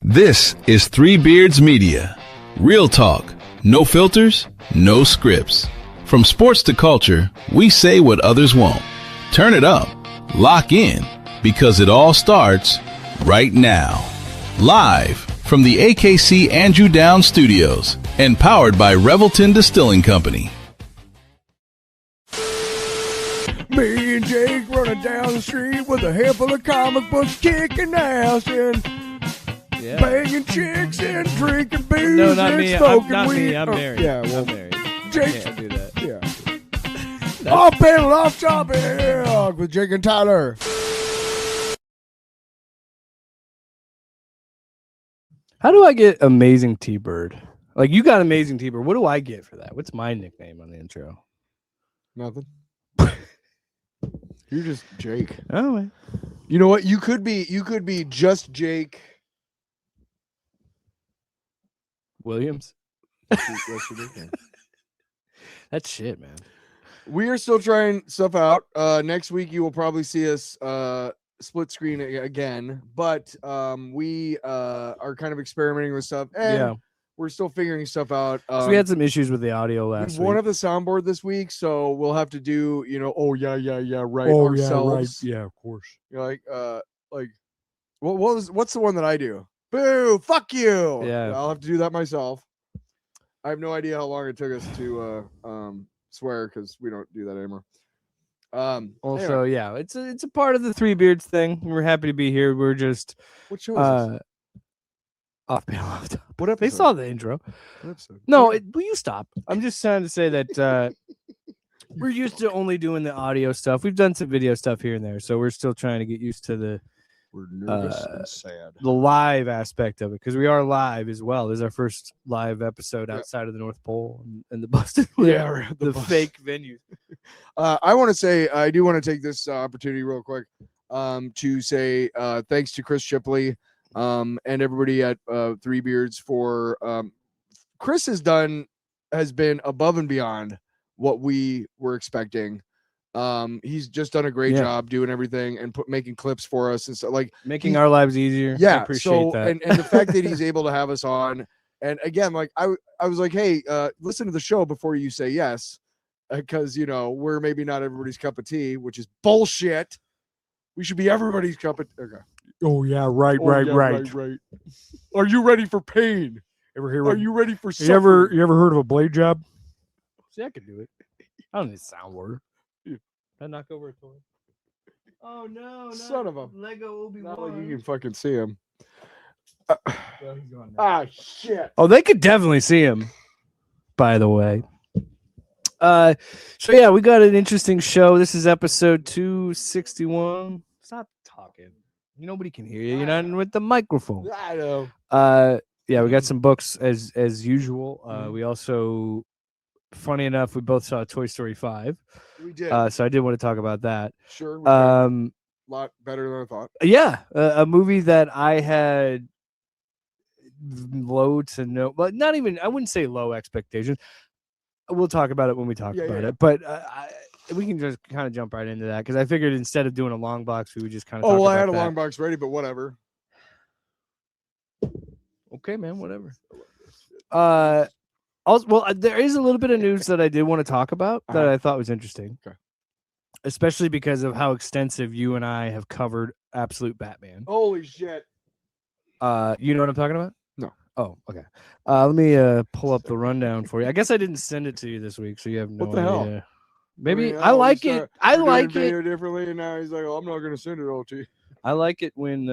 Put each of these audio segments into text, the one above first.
This is Three Beards Media. Real talk, no filters, no scripts. From sports to culture, we say what others won't. Turn it up, lock in, because it all starts right now. Live from the AKC Andrew Downs Studios and powered by Revelton Distilling Company. Me and Jake running down the street with a handful of comic books, kicking ass and banging chicks and drinking booze No, not and me. smoking Not weed. me. I'm married. Yeah, well, I'm married. Jake. Can't do that. Yeah. Off panel, off topic with Jake and Tyler. How do I get Amazing T-Bird? Like, you got Amazing T-Bird. What do I get for that? What's my nickname on the intro? Nothing. You're just Jake. Oh, man. You know what? You could be just Jake Williams. That's your nickname. That's shit, man. We are still trying stuff out. Next week you will probably see us split screen again, but we are kind of experimenting with stuff, and we're still figuring stuff out. So we had some issues with the audio last week. One of the soundboard this week, so we'll have to do, right Oh, ourselves. yeah, of course. You're what's the one that I do? Boo! Fuck you! Yeah. I'll have to do that myself. I have no idea how long it took us to swear, because we don't do that anymore. Also, yeah, it's a part of the Three Beards thing. We're happy to be here. We're just what show is this? off panel off top. What episode? They saw the intro. What episode? No, will you stop? I'm just trying to say that we're used to only doing the audio stuff. We've done some video stuff here and there, so we're still trying to get used to the We're nervous and sad. The live aspect of it, because we are live as well. This is our first live episode outside of the North Pole and the Boston, the fake venue. I want to say, I do want to take this opportunity real quick to say thanks to Chris Shipley and everybody at Three Beards for Chris has been above and beyond what we were expecting. He's just done a great job doing everything and making clips for us and so making our lives easier. Yeah, I appreciate that. And the fact that he's able to have us on, and again, like I was like, hey, listen to the show before you say yes, because we're maybe not everybody's cup of tea, which is bullshit. We should be everybody's cup of tea. Okay. Oh yeah, right. Are you ready for pain? Are you ready for you ever heard of a blade job? See, I could do it. I don't need soundboard. I knock over a toy. Oh no! Son of a Lego Obi-Wan. Not like you can fucking see him. Shit! Oh, they could definitely see him. By the way. So yeah, we got an interesting show. This is episode 261. Stop talking. Nobody can hear you. You're not with the microphone. I know. Yeah, we got some books as usual. We also, funny enough, we both saw Toy Story 5. We did. So I did want to talk about that. Sure. A lot better than I thought. Yeah, a movie that I had low to no, but not even, I wouldn't say low expectations. We'll talk about it when we talk about it. But we can just kind of jump right into that, because I figured instead of doing a long box, we would just kind of. I had a long box ready, but whatever. Okay, man, whatever. Also, there is a little bit of news that I did want to talk about that I thought was interesting. Okay. Especially because of how extensive you and I have covered Absolute Batman. Holy shit. You know what I'm talking about? No. Oh, okay. Let me pull up the rundown for you. I guess I didn't send it to you this week, so you have no idea. Hell? Maybe I like it. I like it differently, and now he's like, "Oh, I'm not going to send it all to you." I like it when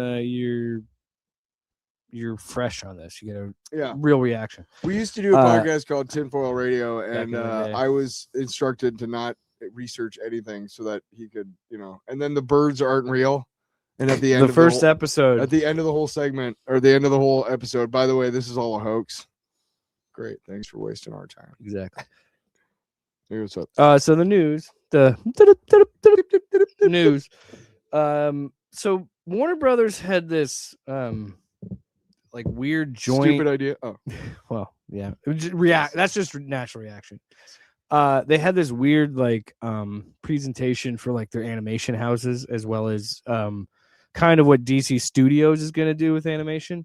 you're fresh on this. You get a real reaction. We used to do a podcast called Tinfoil Radio, and I was instructed to not research anything so that he could, and then the birds aren't real. And at the end of the episode, at the end of the whole segment, or the end of the whole episode, by the way, this is all a hoax. Great. Thanks for wasting our time. Exactly. Here's what's so the news, news. So Warner Brothers had this, weird joint. Stupid idea. Oh, well, yeah. That's just natural reaction. They had this weird presentation for their animation houses, as well as kind of what DC Studios is going to do with animation.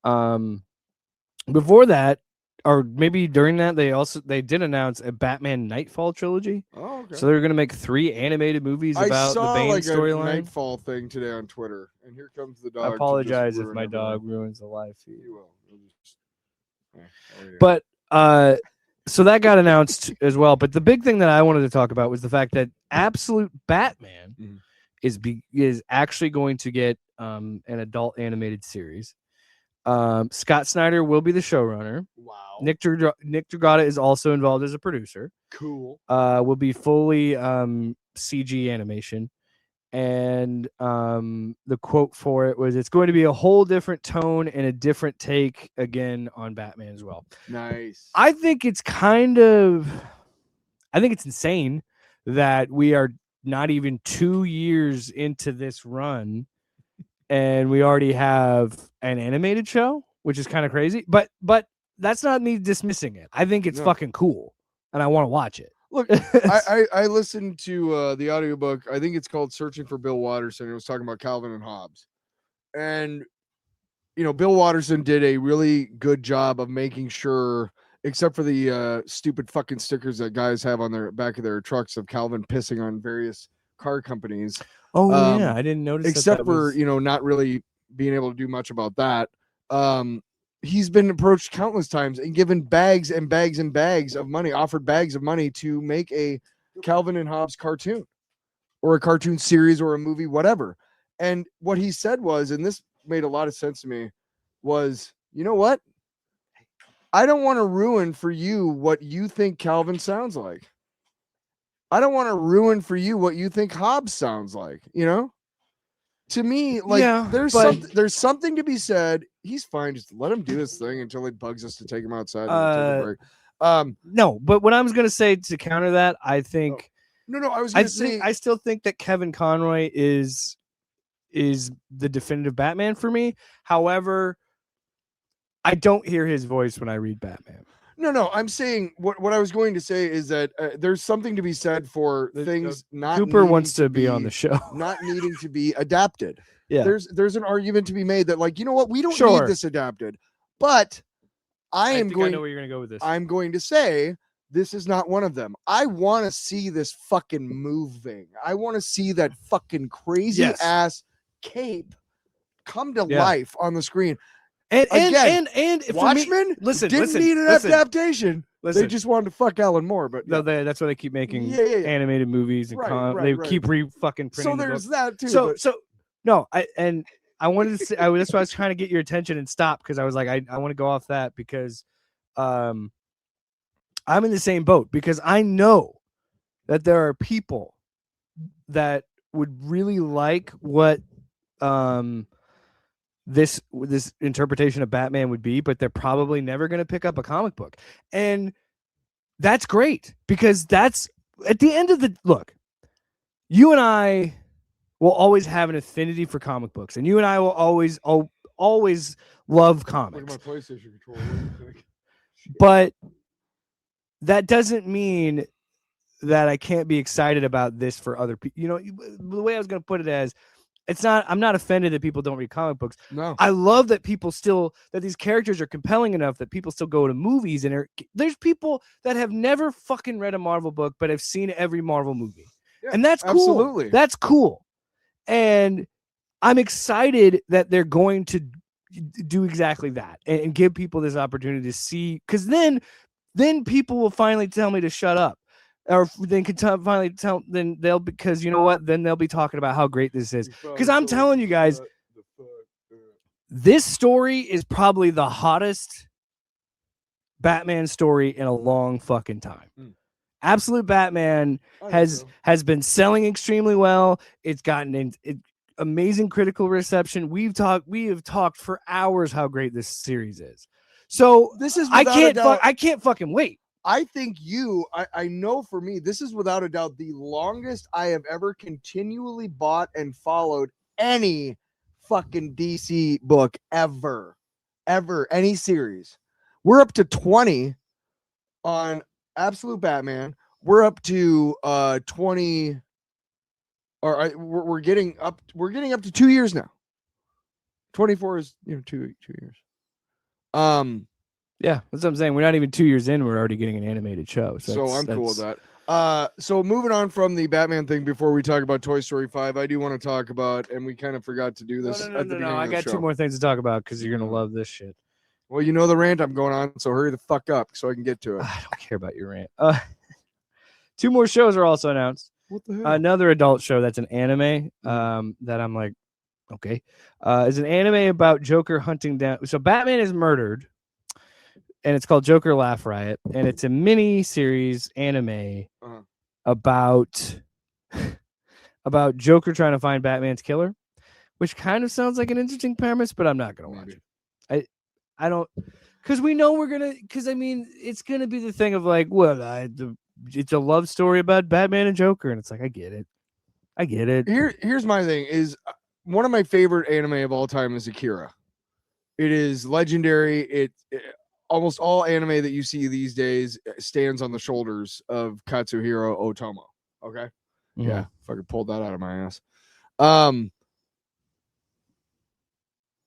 Before that, or maybe during that, they did announce a Batman Nightfall trilogy. Oh, okay. So they're going to make 3 animated movies about the Bane like a storyline. Nightfall thing today on Twitter, and here comes the dog. I apologize if my everything. dog ruins the live feed. You will. But so that got announced as well. But the big thing that I wanted to talk about was the fact that Absolute Batman is actually going to get an adult animated series. Scott Snyder will be the showrunner. Wow. Nick Dragotta is also involved as a producer. Cool. Will be fully CG animation. And the quote for it was, "It's going to be a whole different tone and a different take again on Batman as well." Nice. I think it's insane that we are not even 2 years into this run and we already have an animated show, which is kind of crazy. But that's not me dismissing it. I think it's fucking cool, and I want to watch it. Look, I listened to the audiobook. I think it's called Searching for Bill Watterson. It was talking about Calvin and Hobbes. And, Bill Watterson did a really good job of making sure, except for the stupid fucking stickers that guys have on their back of their trucks of Calvin pissing on various car companies. Oh, yeah. I didn't notice except for, not really being able to do much about that. He's been approached countless times and given bags and bags and bags of money, offered bags of money to make a Calvin and Hobbes cartoon or a cartoon series or a movie, whatever. And what he said was, and this made a lot of sense to me, was, you know what? I don't want to ruin for you what you think Calvin sounds like. I don't want to ruin for you what you think Hobbes sounds like, To me, there's something to be said. He's fine. Just let him do his thing until he bugs us to take him outside and take a break. No, but what I was going to say to counter that, I think. No, I was going to say. I still think that Kevin Conroy is the definitive Batman for me. However, I don't hear his voice when I read Batman. No, I'm saying what I was going to say is that there's something to be said for things not. Cooper wants to be on the show, not needing to be adapted. Yeah, there's an argument to be made that, like, you know what, we don't need this adapted. But I know where you're going to go with this. I'm going to say this is not one of them. I want to see this fucking moving. I want to see that fucking crazy ass cape come to life on the screen. And Watchmen didn't need an adaptation. They just wanted to fuck Alan Moore, but that's why they keep making animated movies and they keep fucking printing. So there's that too. So no, I wanted to say that's why I was trying to get your attention and stop, because I was like, I want to go off that because I'm in the same boat, because I know that there are people that would really like what this interpretation of Batman would be, but they're probably never going to pick up a comic book. And that's great, because that's at the end of the look, you and I will always have an affinity for comic books, and you and I will always love comics. Look at my PlayStation controller. But that doesn't mean that I can't be excited about this for other people. The way I was going to put it as, I'm not offended that people don't read comic books. No. I love that that these characters are compelling enough that people still go to movies, and there's people that have never fucking read a Marvel book, but have seen every Marvel movie. Yeah, and that's cool. Absolutely. That's cool. And I'm excited that they're going to do exactly that and give people this opportunity to see, because then people will finally tell me to shut up. Or then could finally tell, then because you know what, then they'll be talking about how great this is. Because I'm telling you guys, this story is probably the hottest Batman story in a long fucking time. Absolute Batman has been selling extremely well. It's gotten amazing critical reception. We have talked for hours how great this series is. So this is I can't fucking wait. I think I know for me, this is without a doubt the longest I have ever continually bought and followed any fucking DC book ever, any series. We're up to 20 on Absolute Batman. We're up to 20, or we're getting up to 2 years now. 24 is 2 years. Yeah, that's what I'm saying. We're not even 2 years in. We're already getting an animated show. So I'm cool with that. So moving on from the Batman thing, before we talk about Toy Story 5, I do want to talk about, and we kind of forgot to do this at the beginning I of the got show. 2 more things to talk about because you're gonna love this shit. Well, you know the rant I'm going on, so hurry the fuck up so I can get to it. I don't care about your rant. 2 more shows are also announced. What the hell? Another adult show that's an anime. That I'm like, okay, is an anime about Joker hunting down. So Batman is murdered, and it's called Joker Laugh Riot, and it's a mini series anime about Joker trying to find Batman's killer, which kind of sounds like an interesting premise, but I'm not gonna watch it. I don't, because we know I mean, it's gonna be the thing of like, it's a love story about Batman and Joker, and it's like, I get it. Here's my thing: is one of my favorite anime of all time is Akira. It is legendary. It almost all anime that you see these days stands on the shoulders of Katsuhiro Otomo. Okay, yeah, fucking pulled that out of my ass.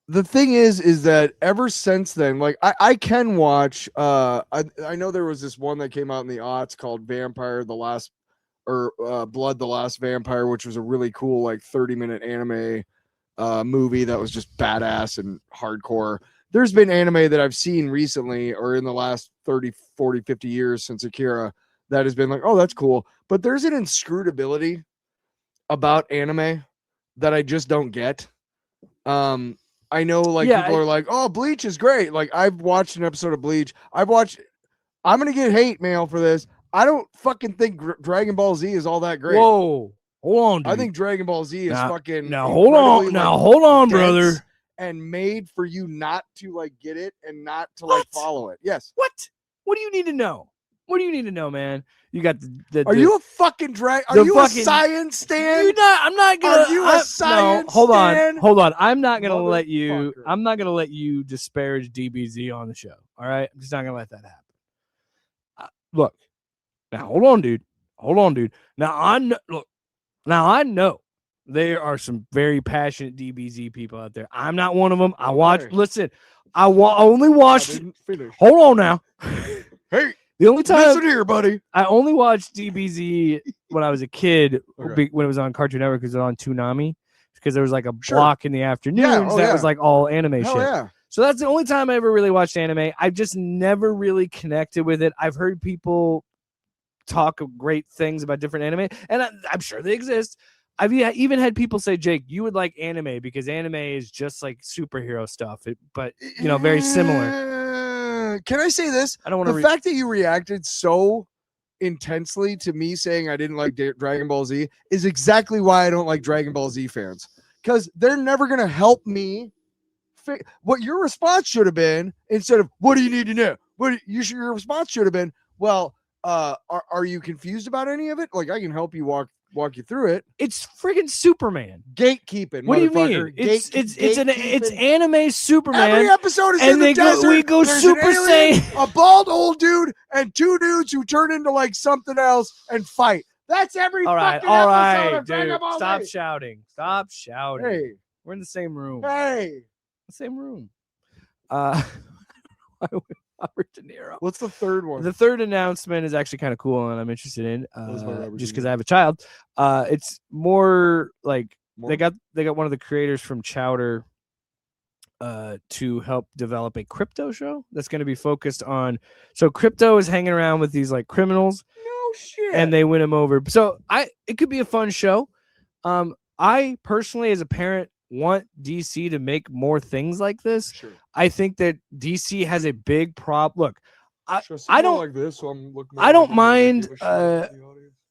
The thing is that ever since then, like I can watch. I know there was this one that came out in the aughts called Vampire: The Last, or Blood: The Last Vampire, which was a really cool like 30-minute anime movie that was just badass and hardcore. There's been anime that I've seen recently or in the last 30, 40, 50 years since Akira that has been like, oh, that's cool. But there's an inscrutability about anime that I just don't get. I know like people are like, oh, Bleach is great. Like I've watched an episode of Bleach. I'm going to get hate mail for this. I don't fucking think Dragon Ball Z is all that great. Whoa. Hold on, dude. I think Dragon Ball Z is fucking. Now hold on, brother. And made for you not to like get it and not to like follow it. Yes. What do you need to know? What do you need to know, man? You got the Are you a fucking Are you a science stan? I'm not gonna. Are you a science? No, hold stan? on. I'm not gonna let you. I'm not gonna let you disparage DBZ on the show. All right, I'm just not gonna let that happen. Look, now hold on, dude. Now I know there are some very passionate DBZ people out there. I'm not one of them. I only watched. Hold on now. Hey. The only time listen here, buddy. I only watched DBZ when I was a kid, when it was on Cartoon Network, because it was on Toonami, because there was like a block in the afternoons that was like all anime shit. Yeah. So that's the only time I ever really watched anime. I've just never really connected with it. I've heard people talk great things about different anime, and I'm sure they exist. I've even had people say, Jake, you would like anime because anime is just like superhero stuff, but very similar. Can I say this? I don't want to. The fact that you reacted so intensely to me saying I didn't like Dragon Ball Z is exactly why I don't like Dragon Ball Z fans, because they're never going to help me. What your response should have been, instead of what do you need to know? Your response should have been, well, are you confused about any of it? Like I can help you walk you through it. It's friggin' Superman. Gatekeeping. What do you mean? It's anime Superman. Every episode is in the desert. We go There's Super Saiyan. A bald old dude and 2 dudes who turn into like something else and fight. That's every fucking episode of Dragon Ball Z. Stop shouting. Hey, we're in the same room. Hey, the same room. Robert De Niro. What's the third one? The third announcement is actually kind of cool, and I'm interested in just because I have a child. It's more like they got one of the creators from Chowder to help develop a crypto show that's going to be focused on. So crypto is hanging around with these like criminals. No shit. And they win them over. So it could be a fun show. I personally, as a parent, want DC to make more things like this. Sure. I think that DC has a big problem. Look, I don't like this, so I'm looking. I don't mind. I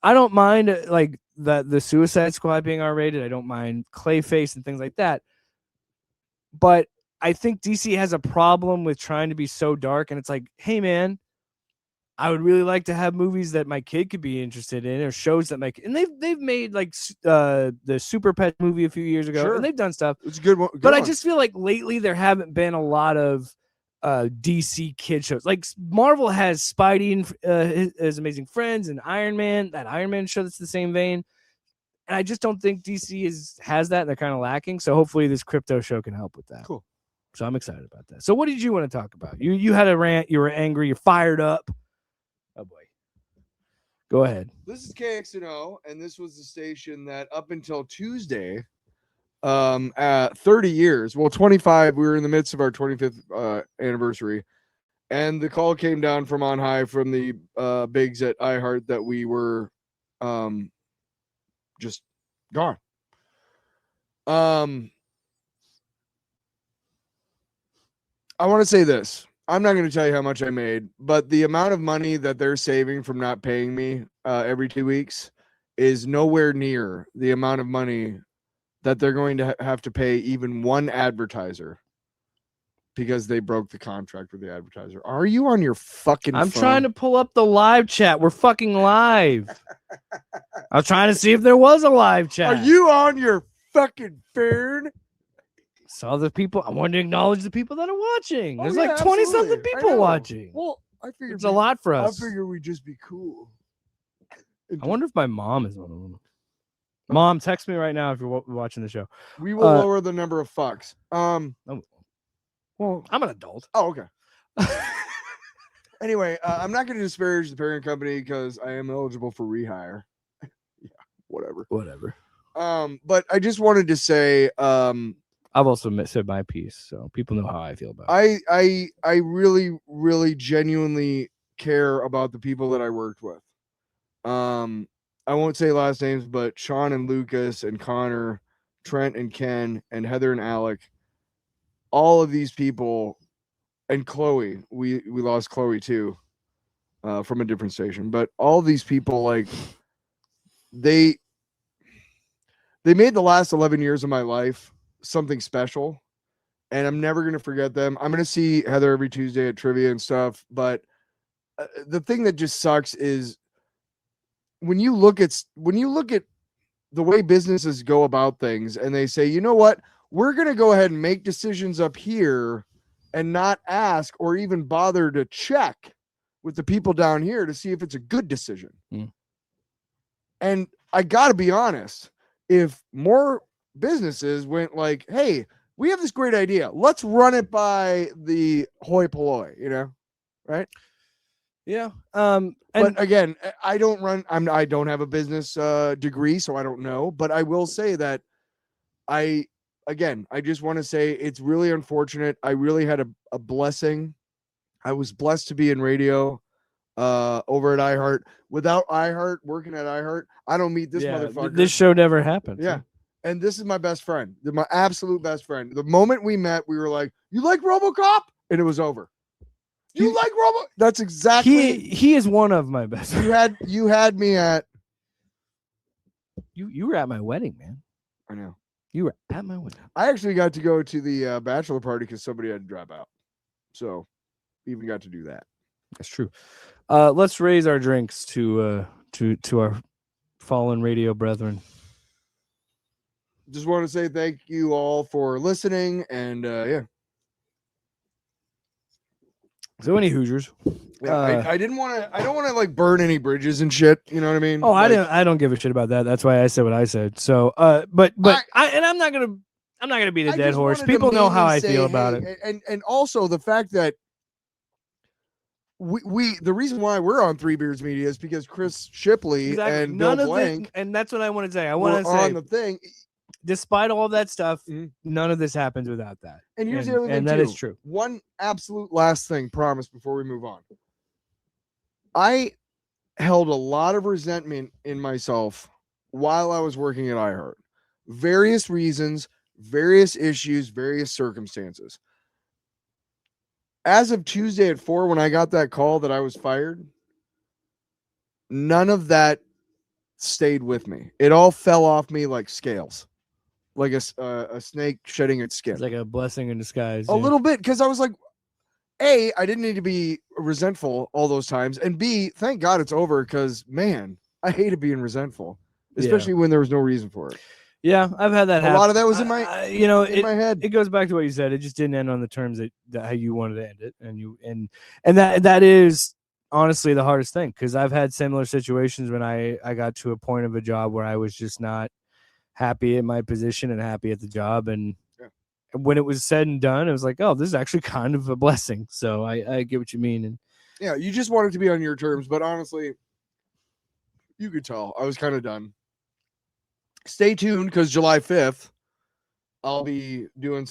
don't mind like the Suicide Squad being R-rated. I don't mind Clayface and things like that. But I think DC has a problem with trying to be so dark, and it's like, hey man, I would really like to have movies that my kid could be interested in, or shows that and they've made like the Super Pet movie a few years ago, and they've done stuff. It's a good one. But I just feel like lately there haven't been a lot of DC kid shows. Like Marvel has Spidey and his Amazing Friends and Iron Man, that Iron Man show that's the same vein. And I just don't think DC has that, and they're kind of lacking. So hopefully this crypto show can help with that. Cool. So I'm excited about that. So what did you want to talk about? You had a rant. You were angry. You're fired up. Oh boy. Go ahead. This is KXNO, and this was the station that up until Tuesday, at 30 years, well, 25, we were in the midst of our 25th anniversary, and the call came down from on high from the bigs at iHeart that we were just gone. I want to say this. I'm not going to tell you how much I made, but the amount of money that they're saving from not paying me every 2 weeks is nowhere near the amount of money that they're going to have to pay even one advertiser because they broke the contract with the advertiser. Are you on your fucking I'm phone? trying to pull up the live chat. We're fucking live. I was trying to see if there was a live chat. Are you on your fucking phone? Saw the people. I wanted to acknowledge the people that are watching. Oh, There's yeah, like 20 something absolutely. I people know. watching. Well, I figured It's a lot for I us. figured we'd just be cool. I wonder if my mom is one of them. Mom, text me right now if you're watching the show. We will lower the number of fucks. Well, I'm an adult. Oh, okay. Anyway, I'm not going to disparage the parent company because I am eligible for rehire. Yeah, whatever. But I just wanted to say, I've also said my piece, so people know how I feel about it. I really, really genuinely care about the people that I worked with. I won't say last names, but Sean and Lucas and Connor, Trent and Ken and Heather and Alec, all of these people, and Chloe, we lost Chloe too, from a different station, but all these people, like, they made the last 11 years of my life something special, and I'm never going to forget them. I'm going to see Heather every Tuesday at trivia and stuff, but the thing that just sucks is when you look at the way businesses go about things and they say, you know what, we're going to go ahead and make decisions up here and not ask or even bother to check with the people down here to see if it's a good decision. And I got to be honest, if more businesses went like, hey, we have this great idea, let's run it by the hoi polloi, right? Yeah. But again, I don't have a business degree, so I don't know. But I will say that I just want to say it's really unfortunate. I really had a blessing. I was blessed to be in radio over at iHeart. Without iHeart, working at iHeart, I don't meet this motherfucker. This show never happened. Yeah. And this is my best friend, my absolute best friend. The moment we met, we were like, you like RoboCop? And it was over. You like Robo? That's exactly. He is one of my best. You had me at. You were at my wedding, man. I know. You were at my wedding. I actually got to go to the bachelor party because somebody had to drop out, so even got to do that. That's true. Let's raise our drinks to our fallen radio brethren. Just want to say thank you all for listening, and yeah. So any Hoosiers? Yeah, I don't want to like burn any bridges and shit. You know what I mean? Oh, like, I don't give a shit about that. That's why I said what I said. So, but I'm not gonna beat a dead horse. People know how I feel about it. And also the fact that we the reason why we're on Three Beards Media is because Chris Shipley and Bill Blank, and that's what I want to say. I want to say on the thing. Despite all of that stuff, none of this happens without that. And here's the other thing, and that is true. One absolute last thing, promise, before we move on. I held a lot of resentment in myself while I was working at iHeart. Various reasons, various issues, various circumstances. As of Tuesday at 4, when I got that call that I was fired, none of that stayed with me. It all fell off me like scales. Like a snake shedding its skin. It's like a blessing in disguise. A little bit, because I was like, A, I didn't need to be resentful all those times, and B, thank God it's over, because man, I hated being resentful, especially when there was no reason for it. Yeah, I've had that happen. A lot of that was in my my head. It goes back to what you said. It just didn't end on the terms that how you wanted to end it, and that is honestly the hardest thing, because I've had similar situations when I got to a point of a job where I was just not happy at my position and happy at the job, and when it was said and done, it was like, oh, this is actually kind of a blessing. So I get what you mean. And yeah, you just want it to be on your terms, but honestly, you could tell I was kind of done. Stay tuned because July 5th, I'll be doing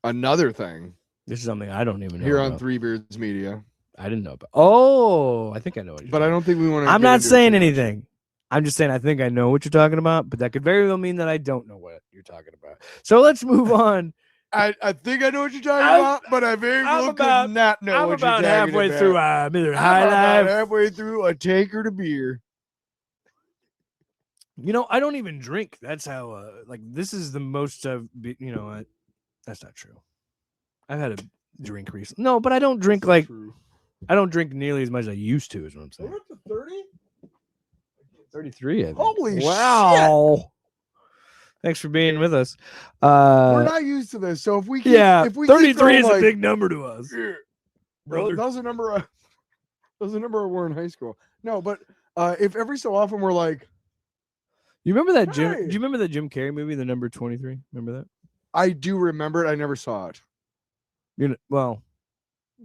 another thing. This is something I don't even know here about. on Three Beards Media. I didn't know about. Oh, I think I know what you're But I don't think we want to. I'm not saying anything. I'm just saying I think I know what you're talking about, but that could very well mean that I don't know what you're talking about. So let's move on. I think I know what you're talking about, but I very well could not know what you're talking about. I'm about halfway through Miller High Life. Life. Halfway through a tankard of beer. You know, I don't even drink. That's how, this is the most I've, that's not true. I've had a drink recently. No, but I don't drink I don't drink nearly as much as I used to, is what I'm saying. We're up to 30? 33, I think. Holy wow. shit. Thanks for being with us. We're not used to this, so if we keep, if we 33 is a big number to us. Bro, that was a number I wore in high school. No, but if every so often we're like, you remember that Jim? Hey. Do you remember that Jim Carrey movie, The Number 23? Remember that? I do remember it. I never saw it. Well,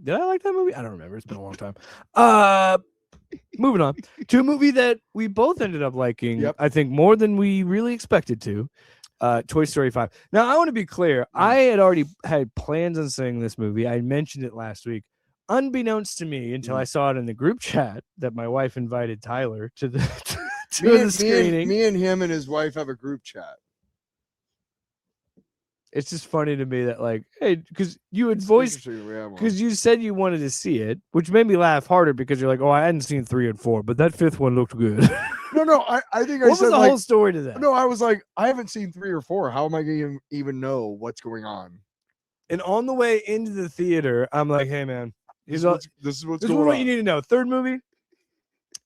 did I like that movie? I don't remember. It's been a long time. Moving on to a movie that we both ended up liking. Yep. I think more than we really expected to. Toy Story 5. Now, I want to be clear. I had already had plans on seeing this movie. I mentioned it last week, unbeknownst to me, until I saw it in the group chat that my wife invited Tyler to the the screening. Me and him and his wife have a group chat. It's just funny to me that, hey, because you had voiced, because you said you wanted to see it, which made me laugh harder because you're like, oh, I hadn't seen 3 and 4, but that 5th one looked good. No, I think what was the whole story to that? No, I was like, I haven't seen 3 or 4. How am I going to even know what's going on? And on the way into the theater, I'm like, hey, man, this is what you need to know. 3rd movie,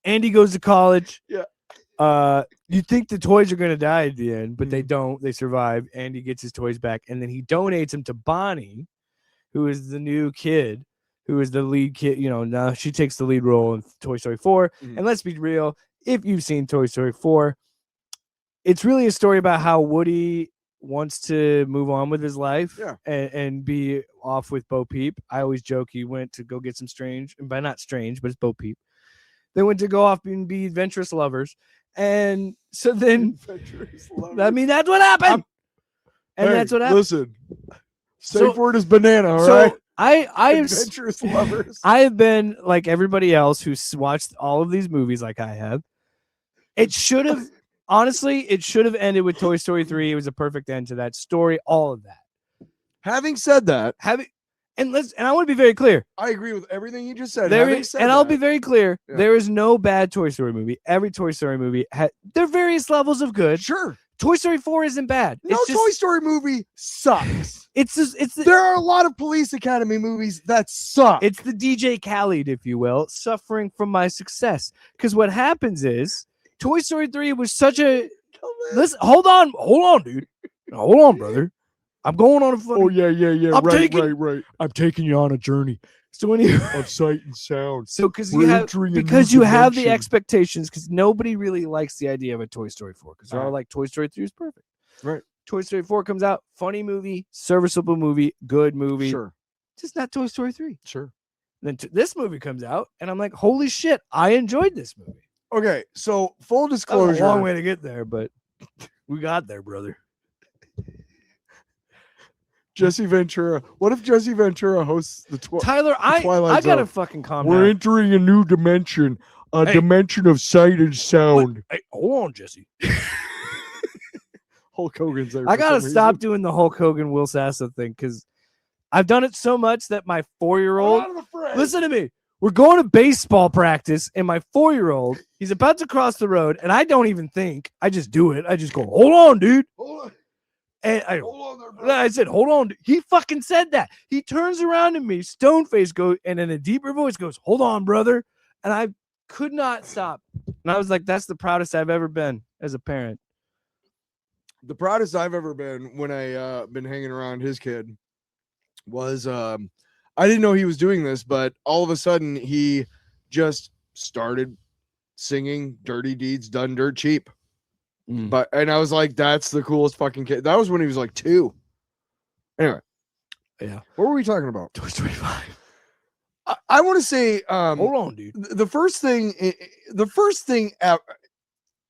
Andy goes to college. Yeah. You think the toys are going to die at the end, but they don't. They survive. Andy gets his toys back, and then he donates them to Bonnie, who is the new kid, who is the lead kid. Now she takes the lead role in Toy Story 4. And let's be real, if you've seen Toy Story 4, it's really a story about how Woody wants to move on with his life and be off with Bo Peep. I always joke he went to go get some strange, and by not strange, but it's Bo Peep. They went to go off and be adventurous lovers. And so then, I mean, that's what happened. That's what happened. Listen, safe word is banana, all right? I adventurous lovers. I have been like everybody else who's watched all of these movies like I have. It should have, honestly, it should have ended with Toy Story 3. It was a perfect end to that story, all of that. Having said that, and I want to be very clear. I agree with everything you just said. I'll be very clear. Yeah. There is no bad Toy Story movie. Every Toy Story movie there are various levels of good. Sure. Toy Story 4 isn't bad. No Toy Story movie sucks. There are a lot of Police Academy movies that suck. It's the DJ Khaled, if you will, suffering from my success. Because what happens is Toy Story 3 was such a listen. Hold on, dude. Hold on, brother. I'm going on a fucking... Oh, yeah. Right. I'm taking you on a journey. So anyway, of sight and sound. So because you have the expectations, because nobody really likes the idea of a Toy Story 4, because they're all like, Toy Story 3 is perfect. Right. Toy Story 4 comes out, funny movie, serviceable movie, good movie. Sure. Just not Toy Story 3. Sure. Then this movie comes out, and I'm like, holy shit, I enjoyed this movie. Okay, so full disclosure. A long way to get there, but we got there, brother. Jesse Ventura. What if Jesse Ventura hosts the Tyler, I gotta fucking calm down. We're entering a new dimension, dimension of sight and sound. Hey, hold on, Jesse. Hulk Hogan's there. I gotta stop doing the Hulk Hogan Will Sasso thing, because I've done it so much that my 4-year-old. Listen to me. We're going to baseball practice, and my 4-year-old, he's about to cross the road, and I don't even think. I just do it. I just go, hold on, dude. Hold on. And hold on there, I said, hold on. He fucking said that. He turns around to me, stone face goes, and in a deeper voice goes, hold on, brother. And I could not stop. And I was like, that's the proudest I've ever been as a parent. The proudest I've ever been when I been hanging around his kid was I didn't know he was doing this, but all of a sudden he just started singing Dirty Deeds Done Dirt Cheap. And I was like, that's the coolest fucking kid. That was when he was like 2. Anyway, Yeah. what were we talking about? Toy Story 5. I want to say, Hold on, dude. the first thing,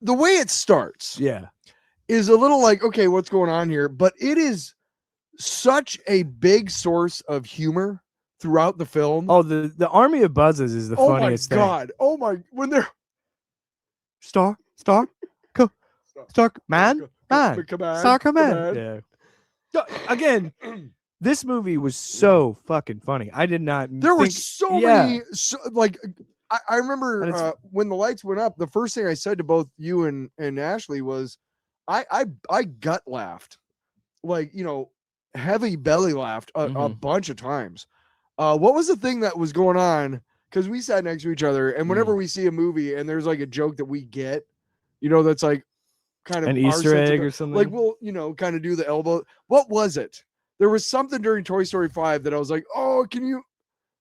the way it starts, Yeah. is a little like, okay, what's going on here? But it is such a big source of humor throughout the film. Oh, the Army of Buzzes is the funniest thing. Oh my god! Oh my, when they're Star, man, Star Command. Yeah. Again, this movie was so fucking funny. I did not. There were so many. Like, I remember when the lights went up. The first thing I said to both you and Ashley was, I gut laughed, like, heavy belly laughed a bunch of times. What was the thing that was going on? Because we sat next to each other, and whenever we see a movie and there's like a joke that we get, that's like kind of an Easter egg or something. Like, we'll kind of do the elbow. What was it? There was something during Toy Story 5 that I was like, oh, can you?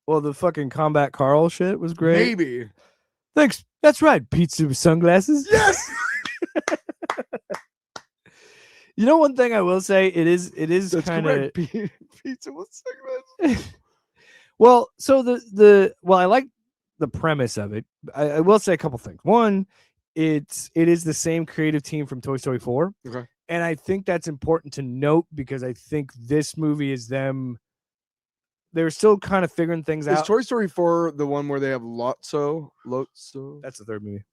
Well, the fucking Combat Carl shit was great. Maybe. Thanks. That's right. Pizza with sunglasses. Yes. One thing I will say, it is kind of pizza with sunglasses. Well, so I like the premise of it. I will say a couple things. One, it is the same creative team from Toy Story 4. Okay. And I think that's important to note because I think this movie is them. They're still kind of figuring things out. Is Toy Story 4 the one where they have Lotso? That's the third movie.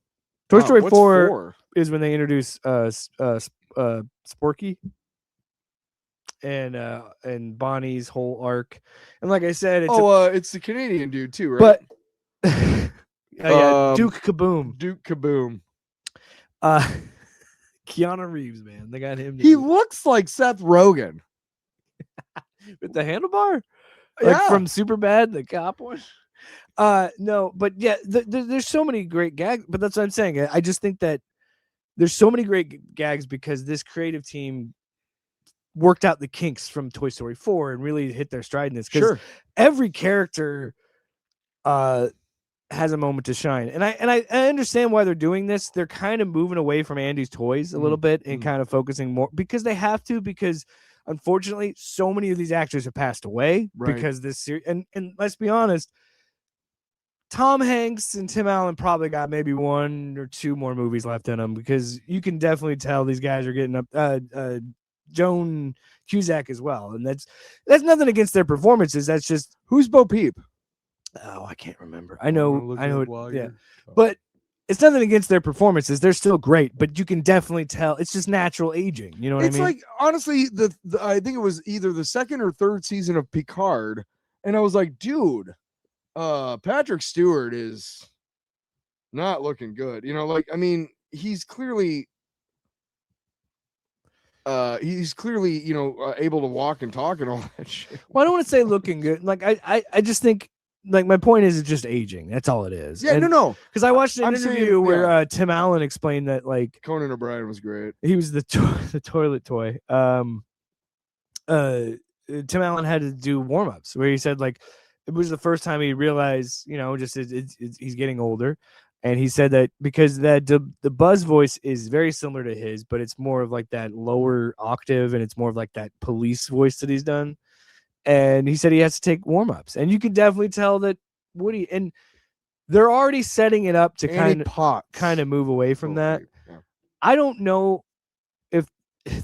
Toy Story 4 4 is when they introduce Sporky and Bonnie's whole arc. And like I said, it's the Canadian dude too, right? But Duke Kaboom. Duke Kaboom. Keanu Reeves, man. They got him. He looks like Seth Rogen. With the handlebar? Like from Superbad, the cop one? No, but yeah, there's so many great gags, but that's what I'm saying. I just think that there's so many great gags because this creative team worked out the kinks from Toy Story 4 and really hit their stride in this. Because every character has a moment to shine. And I understand why they're doing this. They're kind of moving away from Andy's toys a little bit and kind of focusing more because they have to, because unfortunately so many of these actors have passed away because this series, and let's be honest, Tom Hanks and Tim Allen probably got maybe 1 or 2 more movies left in them because you can definitely tell these guys are getting up. Joan Cusack as well, and that's nothing against their performances. That's just who's Bo Peep. Oh, I can't remember. I know. Yeah, but it's nothing against their performances. They're still great, but you can definitely tell it's just natural aging. You know what I mean? It's like, honestly, I think it was either the second or third season of Picard, and I was like, dude, Patrick Stewart is not looking good. He's clearly able to walk and talk and all that shit. Well, I don't want to say looking good. Like I just think, like, my point is it's just aging. That's all it is. Yeah, no. Because I watched an interview where Tim Allen explained that, like, Conan O'Brien was great. He was the toilet toy. Tim Allen had to do warm-ups where he said, like, it was the first time he realized, he's getting older. And he said that because the Buzz voice is very similar to his, but it's more of like that lower octave and it's more of like that police voice that he's done. And he said he has to take warm-ups. And you can definitely tell that Woody, and they're already setting it up to kind of move away from that. Yeah. I don't know if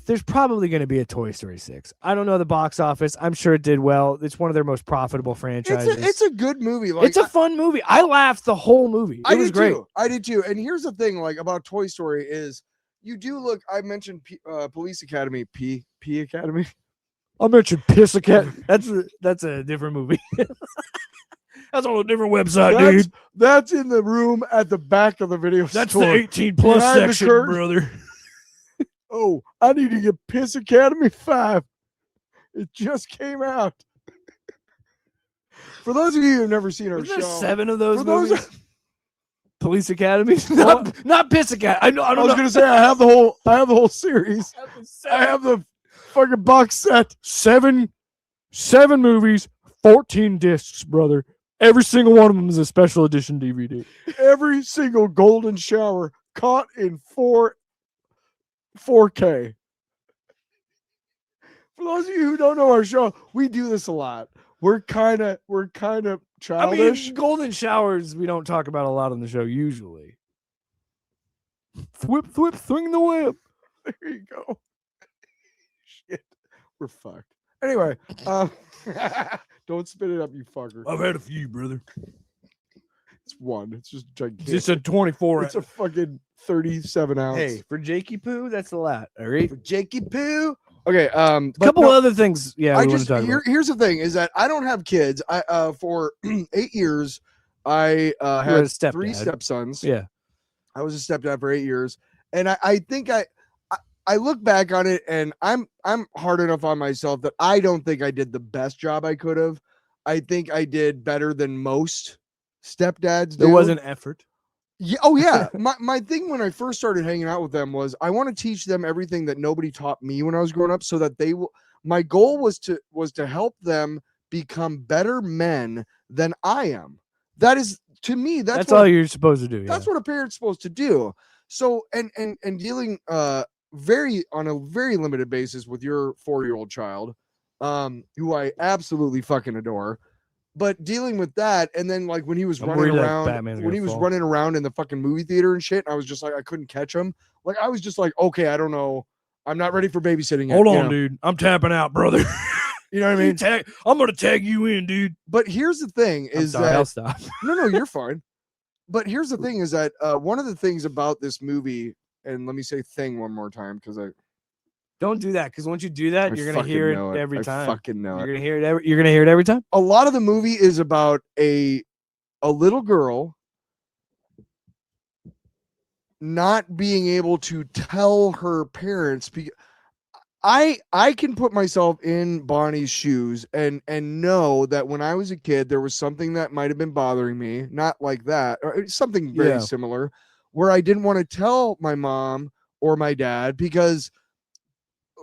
there's probably going to be a Toy Story 6. I don't know the box office. I'm sure it did well. It's one of their most profitable franchises. It's a good movie. It's a fun movie. I laughed the whole movie. It was great. I did too. And here's the thing, like, about Toy Story is you do look. I mentioned Police Academy, P Academy. I mentioned Piss Academy. That's a different movie. That's on a different website, dude. That's in the room at the back of the video store. That's the 18+ section, brother. Oh, I need to get Piss Academy 5. It just came out. For those of you who have never seen our show, there's 7 of those movies. Police Academy, not Piss Academy. I was going to say I have the whole series. I have the fucking box set. 7 movies, 14 discs, brother. Every single one of them is a special edition DVD. Every single golden shower caught in 4K. For those of you who don't know our show, we do this a lot. We're kind of childish. I mean, golden showers we don't talk about a lot on the show usually. Whip, swing the whip. There you go. Shit, we're fucked. Anyway, don't spit it up, you fucker. I've had a few, brother. It's one. It's just gigantic. It's a 24. It's a fucking 37 ounce. Hey, for Jakey Poo, that's a lot. All right. For Jakey Poo. Okay. A couple other things. Yeah, I we just want to talk about. here's the thing: is that I don't have kids. I for 8 years, I had 3 stepsons. Yeah. I was a stepdad for 8 years, and I think I look back on it, and I'm hard enough on myself that I don't think I did the best job I could have. I think I did better than most stepdads do. There was an effort. Yeah. Oh yeah. my thing when I first started hanging out with them was I want to teach them everything that nobody taught me when I was growing up, so that they will. My goal was to help them become better men than I am. That is, to me, that's all you're supposed to do. That's what a parent's supposed to do. So and dealing on a very limited basis with your 4-year-old child, who I absolutely fucking adore. But dealing with that, and then like when he was running around in the fucking movie theater and shit, I was just like, I couldn't catch him. Like I was just like, okay, I don't know, I'm not ready for babysitting yet. Hold on, dude, I'm tapping out, brother. You know what I mean? I'm gonna tag you in, dude. But here's the thing: I'll stop. No, you're fine. But here's the thing: is that one of the things about this movie, and let me say "thing" one more time because I. Don't do that, because once you do that, you're gonna hear it every time. I fucking know You're gonna hear it. You're gonna hear it every time. A lot of the movie is about a little girl not being able to tell her parents. I can put myself in Bonnie's shoes and know that when I was a kid, there was something that might have been bothering me, not like that, or something very similar, where I didn't want to tell my mom or my dad because.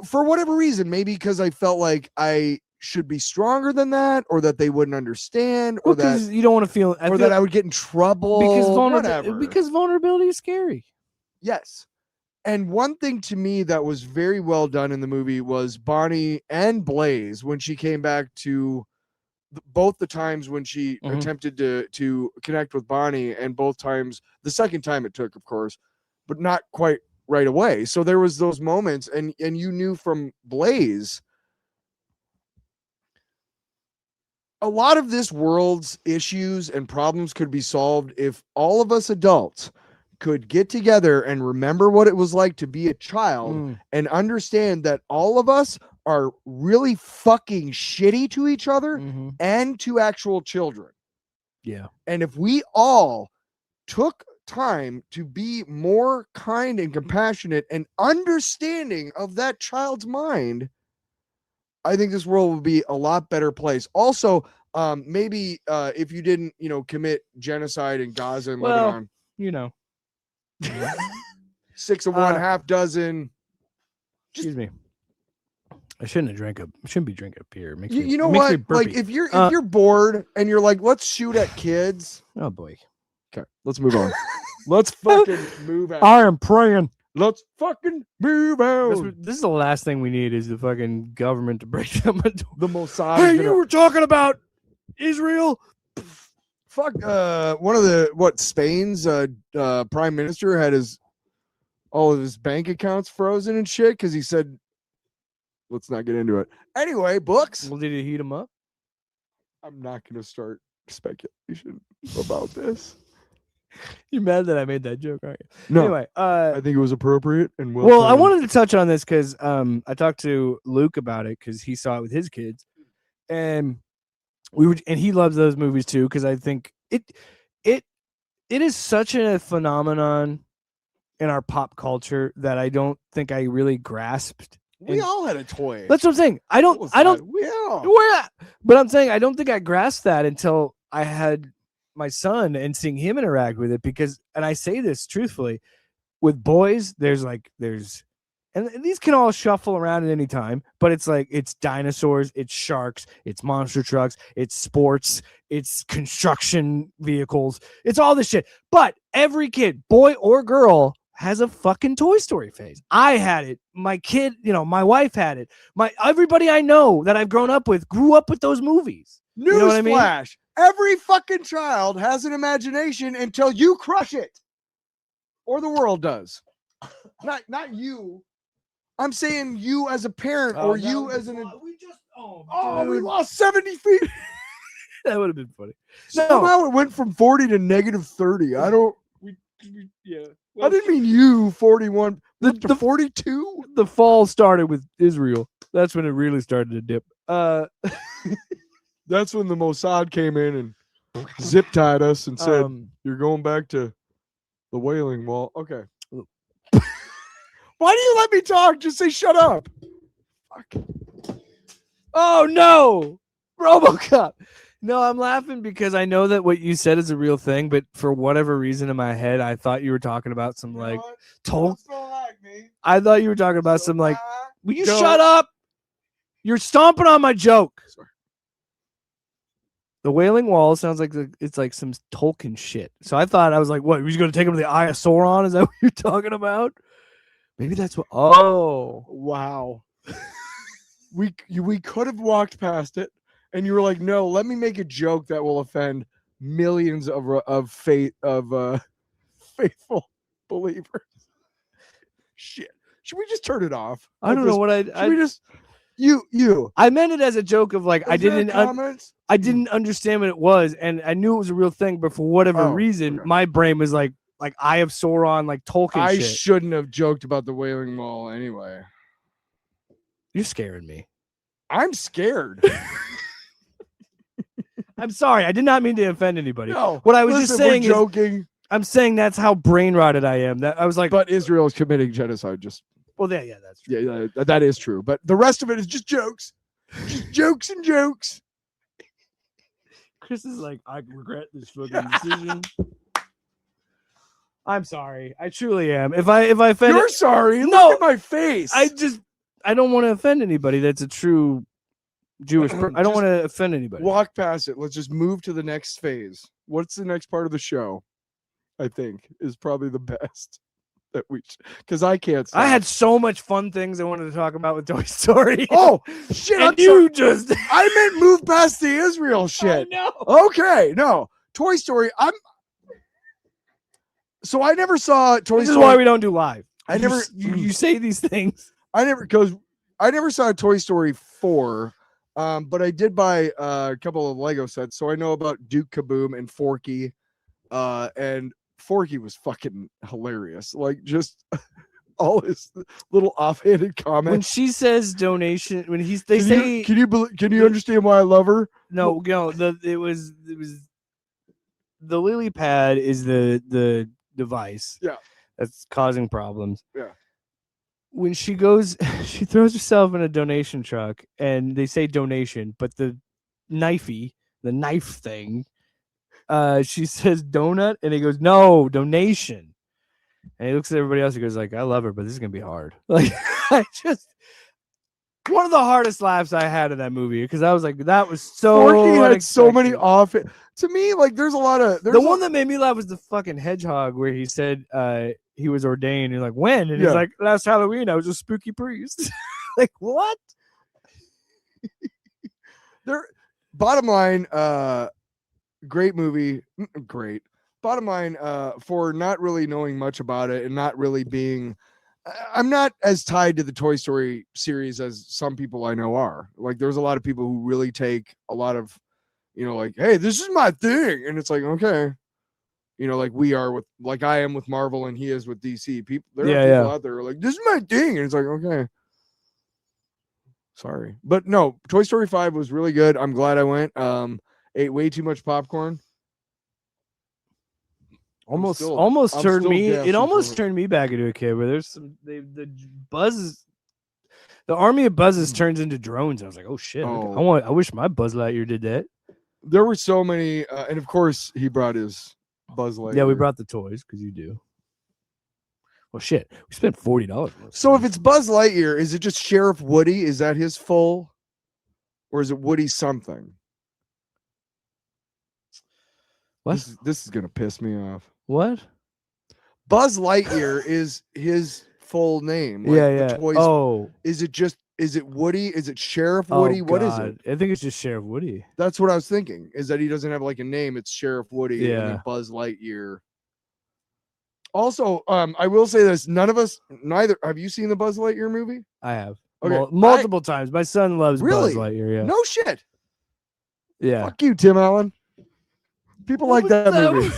For whatever reason, maybe because I felt like I should be stronger than that, or that they wouldn't understand, or that you don't want to feel, that I would get in trouble because vulnerability is scary. Yes. And one thing to me that was very well done in the movie was Bonnie and Blaze when she came back to both the times when she attempted to connect with Bonnie, and both times, the second time it took, of course, but not quite right away. So there was those moments, and you knew from Blaze a lot of this world's issues and problems could be solved if all of us adults could get together and remember what it was like to be a child and understand that all of us are really fucking shitty to each other and to actual children. Yeah. And if we all took time to be more kind and compassionate and understanding of that child's mind, I think this world would be a lot better place. Also, maybe if you didn't, commit genocide in Gaza and Lebanon, 6 of one, half dozen. Excuse me. I shouldn't be drinking a beer. You know what? Like if you're bored and you're like, let's shoot at kids. Oh boy. Okay, let's move on. Let's fucking move out. I am praying. Let's fucking move out. This is the last thing we need is the fucking government to break them. The Mossad. Hey, you were talking about Israel. Fuck. One of the Spain's prime minister had all of his bank accounts frozen and shit because he said, let's not get into it. Anyway, books. Well, did he heat them up? I'm not going to start speculation about this. You mad that I made that joke, aren't you? No. Anyway, I think it was appropriate and well, I wanted to touch on this because I talked to Luke about it because he saw it with his kids, and he loves those movies too because I think it is such a phenomenon in our pop culture that I don't think I really grasped. We all had a toy. That's what I'm saying. I don't. But I'm saying I don't think I grasped that until I had my son and seeing him interact with it and I say this truthfully, with boys, there's and these can all shuffle around at any time, but it's like, it's dinosaurs, it's sharks, it's monster trucks, it's sports, it's construction vehicles, it's all this shit. But every kid, boy or girl, has a fucking Toy Story phase. I had it. My kid, my wife had it. Everybody I know that I've grown up with grew up with those movies. Newsflash. You know what I mean? Every fucking child has an imagination until you crush it. Or the world does. Not you. I'm saying you as a parent or you as an... we lost 70 feet. That would have been funny. Somehow it went from 40 to negative 30. I don't... Yeah. I didn't mean you, 41. The 42? The fall started with Israel. That's when it really started to dip. That's when the Mossad came in and zip tied us and said, you're going back to the Wailing Wall. Okay. Why do you let me talk? Just say shut up. Fuck. Oh, no. RoboCop. No, I'm laughing because I know that what you said is a real thing, but for whatever reason in my head, I thought you were talking about some I thought you were talking about some will you shut up? You're stomping on my joke. Sorry. The Wailing Wall sounds like it's like some Tolkien shit. So I was like, what? We're going to take him to the Eye of Sauron? Is that what you're talking about? Maybe that's what. Oh, wow. we could have walked past it. And you were like, no, let me make a joke that will offend millions of faithful believers. Shit. Should we just turn it off? I don't know what we just you. I meant it as a joke of like I didn't understand what it was, and I knew it was a real thing, but for whatever reason, my brain was like Eye of Sauron, like Tolkien. I shit. shouldn't have joked about the Wailing Wall anyway. You're scaring me. I'm scared. I'm sorry. I did not mean to offend anybody. No, what I was just saying is joking. I'm saying that's how brain rotted I am. That I was like, but Israel is committing genocide. That's true. Yeah, that is true. But the rest of it is just jokes, just jokes and jokes. Chris is like, I regret this fucking decision. I'm sorry. I truly am. If I offend, you're sorry. No, look at my face. I don't want to offend anybody. That's a true Jewish person. I don't want to offend anybody. Walk past it. Let's just move to the next phase. What's the next part of the show? I think is probably the best that because I can't stop. I had so much fun things I wanted to talk about with Toy Story. Oh shit! And you just I meant move past the Israel shit. No. Okay, no. Toy Story. So I never saw Toy Story. This is why we don't do live. You say these things. I never saw Toy Story 4. But I did buy a couple of Lego sets, so I know about Duke Kaboom and Forky. And Forky was fucking hilarious. Like just all his little offhanded comments. When she says donation, when they say, can you understand why I love her? No, it was the lily pad is the device. Yeah, that's causing problems. Yeah. When she goes, she throws herself in a donation truck, and they say donation, but the knife thing, she says donut, and he goes, no, donation. And he looks at everybody else, he goes like, I love her, but this is gonna be hard. Like, one of the hardest laughs I had in that movie, because I was like, that was so Forky had unexpected. so many off. To me, like, there's a lot of the one that made me laugh was the fucking hedgehog, where he said he was ordained. You're like, when? And he's like, last Halloween, I was a spooky priest. Like, what? Bottom line, great movie. Great. Bottom line, for not really knowing much about it and not really being, I'm not as tied to the Toy Story series as some people I know are. Like, there's a lot of people who really take a lot of, like, hey, this is my thing. And it's like, okay. Like we are like I am with Marvel and he is with DC. There are people out there who are like, this is my thing. And it's like, okay. Sorry. But no, Toy Story 5 was really good. I'm glad I went. Ate way too much popcorn. Almost turned me back into a kid where there's the Buzz, the army of Buzzes turns into drones. I was like, oh shit. I wish my Buzz Lightyear did that. There were so many, and of course he brought his Buzz Lightyear. Yeah, we brought the toys because you do. Well, shit, we spent $40. So if it's Buzz Lightyear, is it just Sheriff Woody? Is that his full, or is it Woody something? What? This is gonna piss me off. What? Buzz Lightyear is his full name. Like yeah, the yeah. toys. Oh, Is it Woody? Is it Sheriff Woody? What is it? I think it's just Sheriff Woody. That's what I was thinking. Is that he doesn't have like a name? It's Sheriff Woody and Yeah. then Buzz Lightyear. Also, I will say this: neither. Have you seen the Buzz Lightyear movie? I have. Okay, Multiple times. My son loves Really? Buzz Lightyear. Yeah. No shit. Yeah. Fuck you, Tim Allen. People like that movie.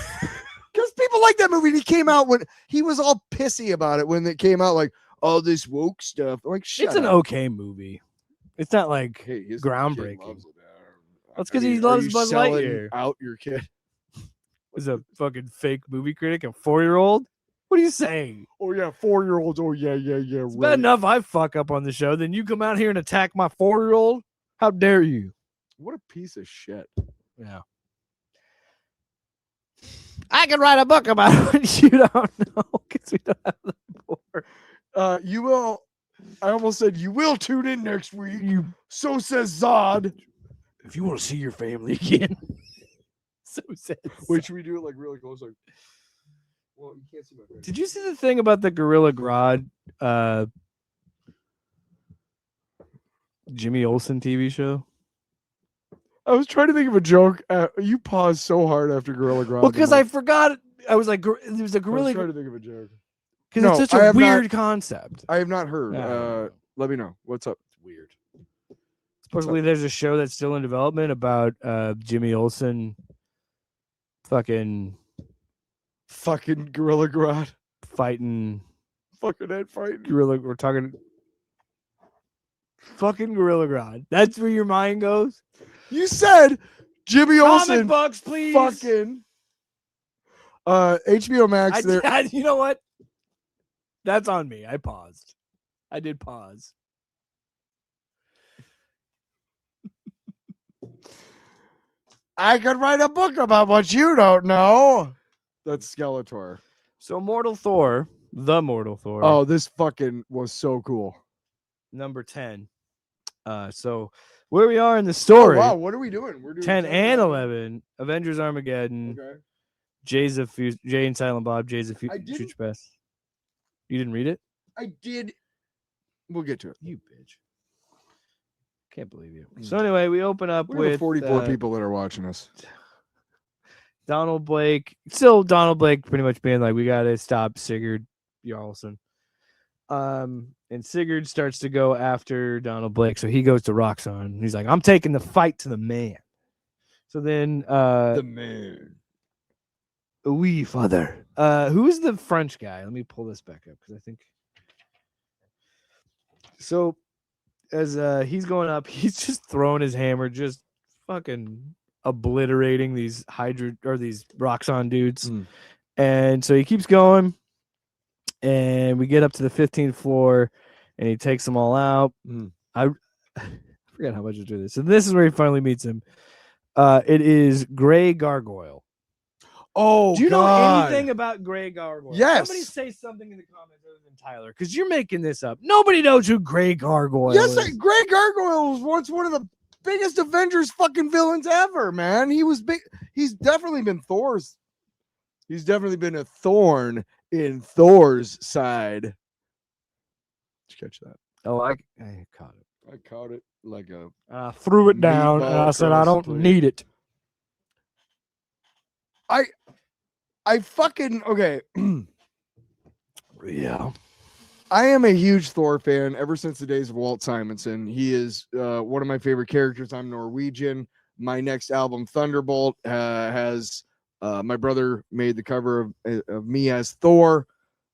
Because people like that movie. And he came out when he was all pissy about it when it came out, like all this woke stuff. I'm like, shut It's an up. okay movie. It's not like Hey, his groundbreaking. kid loves it. That's 'cause I he mean, loves are you Buzz selling Lightyear. Out your kid. is a fucking fake movie critic, a 4-year-old. What are you saying? Oh yeah, 4-year-olds. Oh yeah. It's bad enough I fuck up on the show, then you come out here and attack my 4-year-old. How dare you? What a piece of shit. Yeah. I can write a book about what you don't know because we don't have the board. You will. I almost said you will tune in next week. So says Zod. If you want to see your family again. So says. Wait, should we do it like really close? Like, well, you can't see my face. Did you see the thing about the Gorilla Grodd Jimmy Olsen TV show? I was trying to think of a joke. You paused so hard after Gorilla Grodd. Well, because I forgot. I was like, there was a I was Gorilla. trying to think of a joke. Because No, it's such I a have weird not- concept. I have not heard. Yeah. Let me know. What's up? It's weird. Supposedly, there's a show that's still in development about Jimmy Olsen fucking Gorilla Grodd. fighting Fucking head fighting. Gorilla. We're talking fucking Gorilla Grodd. That's where your mind goes. You said Jimmy Comic Olsen. books, please. Fucking. HBO Max. You know what? That's on me. I paused. I did pause. I could write a book about what you don't know. That's Skeletor. So Mortal Thor, the Mortal Thor. Oh, this fucking was so cool. Number 10. So where we are in the story. Oh, wow, what are we doing? We're doing 10 and 11. Avengers Armageddon. Okay. Jay and Silent Bob. Jay's a I didn't- Future Best. You didn't read it? I did. We'll get to it. You bitch. Can't believe you. So anyway, we open up We with have 44 people that are watching us. Donald Blake. Still Donald Blake pretty much being like, we got to stop Sigurd Jarlson. And Sigurd starts to go after Donald Blake. So he goes to Roxxon. He's like, I'm taking the fight to the man. So then The man. oui, father. Who's the French guy? Let me pull this back up because I think so. As he's going up, he's just throwing his hammer, just fucking obliterating these these Roxxon dudes. Mm. And so he keeps going, and we get up to the 15th floor, and he takes them all out. Mm. I forget how much to do this. So this is where he finally meets him. It is Gray Gargoyle. Oh, Do you know God. anything about Gray Gargoyle? Yes. Somebody say something in the comments other than Tyler, because you're making this up. Nobody knows who Gray Gargoyle Yes, is. Grey Gargoyle was once one of the biggest Avengers fucking villains ever, man. He was big. He's definitely been Thor's. He's definitely been a thorn in Thor's side. Did you catch that? Oh, I caught it. I caught it like a. I threw it down, and Meatball I said, I crust, don't please. need it. I fucking okay. Yeah. I am a huge Thor fan ever since the days of Walt Simonson. He is one of my favorite characters. I'm Norwegian. My next album, Thunderbolt, has my brother made the cover of me as Thor.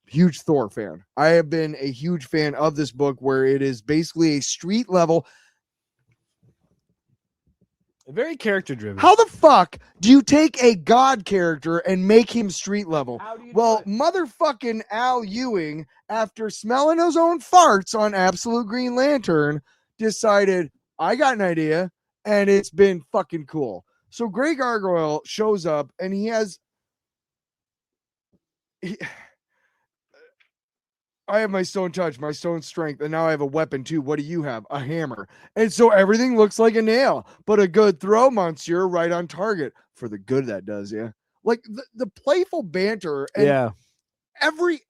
Huge Thor fan. I have been a huge fan of this book where it is basically a street level. Very character driven. How the fuck do you take a god character and make him street level? How do you Well, do it? motherfucking Al Ewing, after smelling his own farts on Absolute Green Lantern, decided, I got an idea, and it's been fucking cool. So Grey Gargoyle shows up, and he has... I have my stone touch, my stone strength, and now I have a weapon too. What do you have? A hammer. And so everything looks like a nail, but a good throw, monsieur, right on target. For the good that does, yeah. Like the playful banter and Yeah. every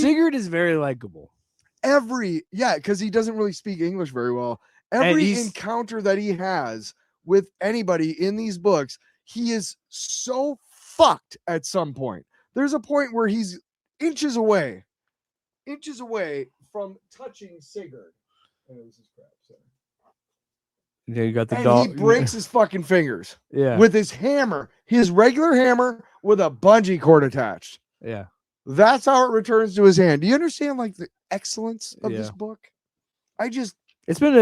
Sigurd is very likable. because he doesn't really speak English very well. Every encounter that he has with anybody in these books, he is so fucked at some point. There's a point where he's inches away from touching Sigurd. Yeah, you got the and dog. he breaks his fucking fingers. Yeah. With his hammer, his regular hammer with a bungee cord attached. Yeah. That's how it returns to his hand. Do you understand like the excellence of this Yeah. book? It's been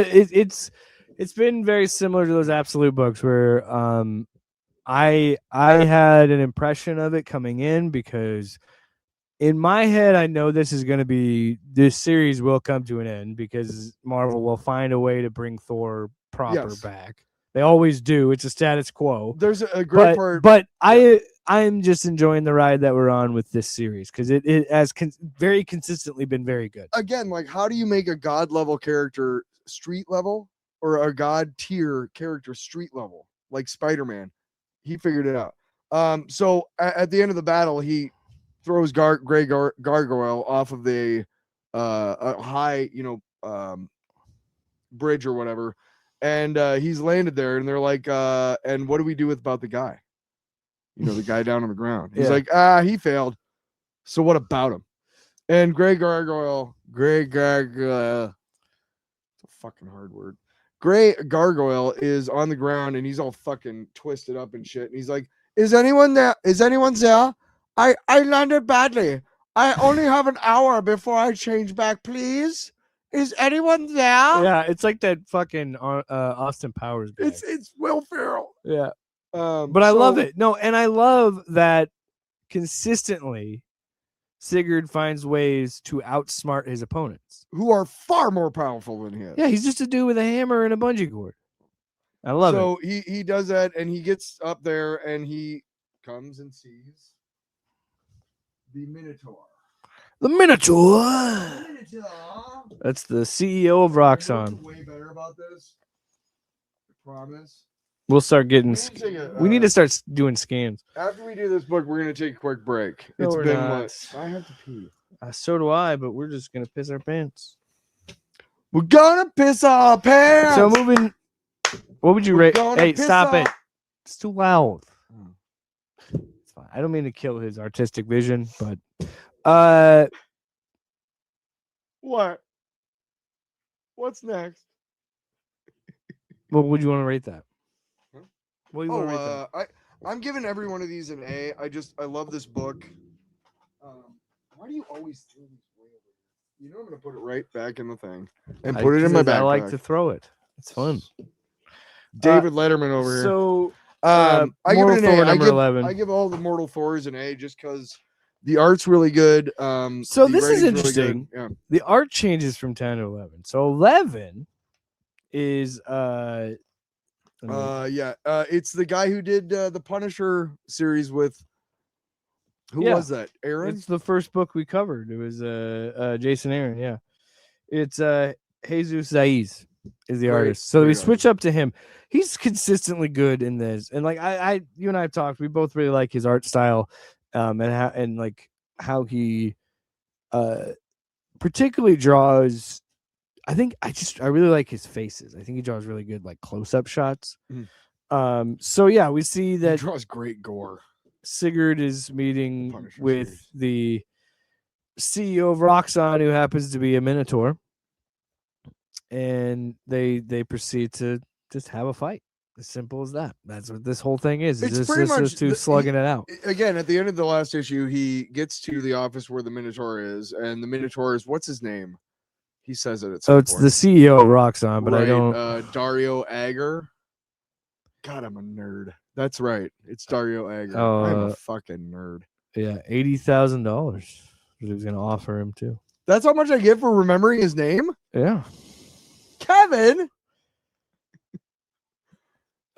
it's been very similar to those Absolute books where I had an impression of it coming in because in my head I know this series will come to an end because Marvel will find a way to bring Thor proper back. They always do. It's a status quo. There's a great part, but I'm just enjoying the ride that we're on with this series because it has very consistently been very good. Again, like how do you make a god level character street level or a god tier character street level like Spider-Man? He figured it out. So at the end of the battle, he throws Gargoyle off of a high, bridge or whatever, and he's landed there, and they're like, and what do we do about the guy? The guy down on the ground. He's like, he failed. So what about him? And Gargoyle, it's a fucking hard word. Gray Gargoyle is on the ground and he's all fucking twisted up and shit. And he's like, is anyone there? Is anyone there? I landed badly. I only have an hour before I change back, please. Is anyone there? Yeah, it's like that fucking Austin Powers guy. It's Will Ferrell. Yeah. But I love it. No, and I love that consistently Sigurd finds ways to outsmart his opponents, who are far more powerful than him. Yeah, he's just a dude with a hammer and a bungee cord. I love it. So he does that, and he gets up there, and he comes and sees the Minotaur. The Minotaur. That's the CEO of Roxxon. Way better about this. I promise. We'll start getting. We need to start doing scans. After we do this book, we're gonna take a quick break. No, it's we're been not. what? I have to pee. So do I, but we're just gonna piss our pants. We're gonna piss our pants. So moving. What would you rate? Hey, stop it! It's too loud. It's fine. I don't mean to kill his artistic vision, but what? What's next? What would you want to rate that? What do you want to rate that? I'm giving every one of these an A. I love this book. Why do you always throw these way over here? I'm gonna put it right back in the thing and put it in my backpack. I like to throw it. It's fun. David Letterman over here. So I give it an A. Number 11. I give all the Mortal Thors an A just because the art's really good. So this is interesting. Really the art changes from 10 to 11. So 11 is it's the guy who did the Punisher series with who was that? Aaron? It's the first book we covered. It was Jason Aaron, yeah. It's Jesus Zaiz is the artist. So we switch up to him. He's consistently good in this. And like you and I have talked, we both really like his art style and how he particularly draws. I really like his faces. I think he draws really good like close-up shots. So yeah, we see that he draws great gore. Sigurd is meeting with the CEO of Roxxon, who happens to be a Minotaur, and they proceed to just have a fight. As simple as that. That's what this whole thing is. It's just pretty much two slugging it out. Again, at the end of the last issue, he gets to the office where the Minotaur is, and the Minotaur is what's his name? He says it. So it's the CEO of Roxxon, but I don't. Dario Agger. God, I'm a nerd. That's right. It's Dario Agger. Oh, I'm a fucking nerd. Yeah, $80,000. He was going to offer him too. That's how much I get for remembering his name. Yeah, Kevin.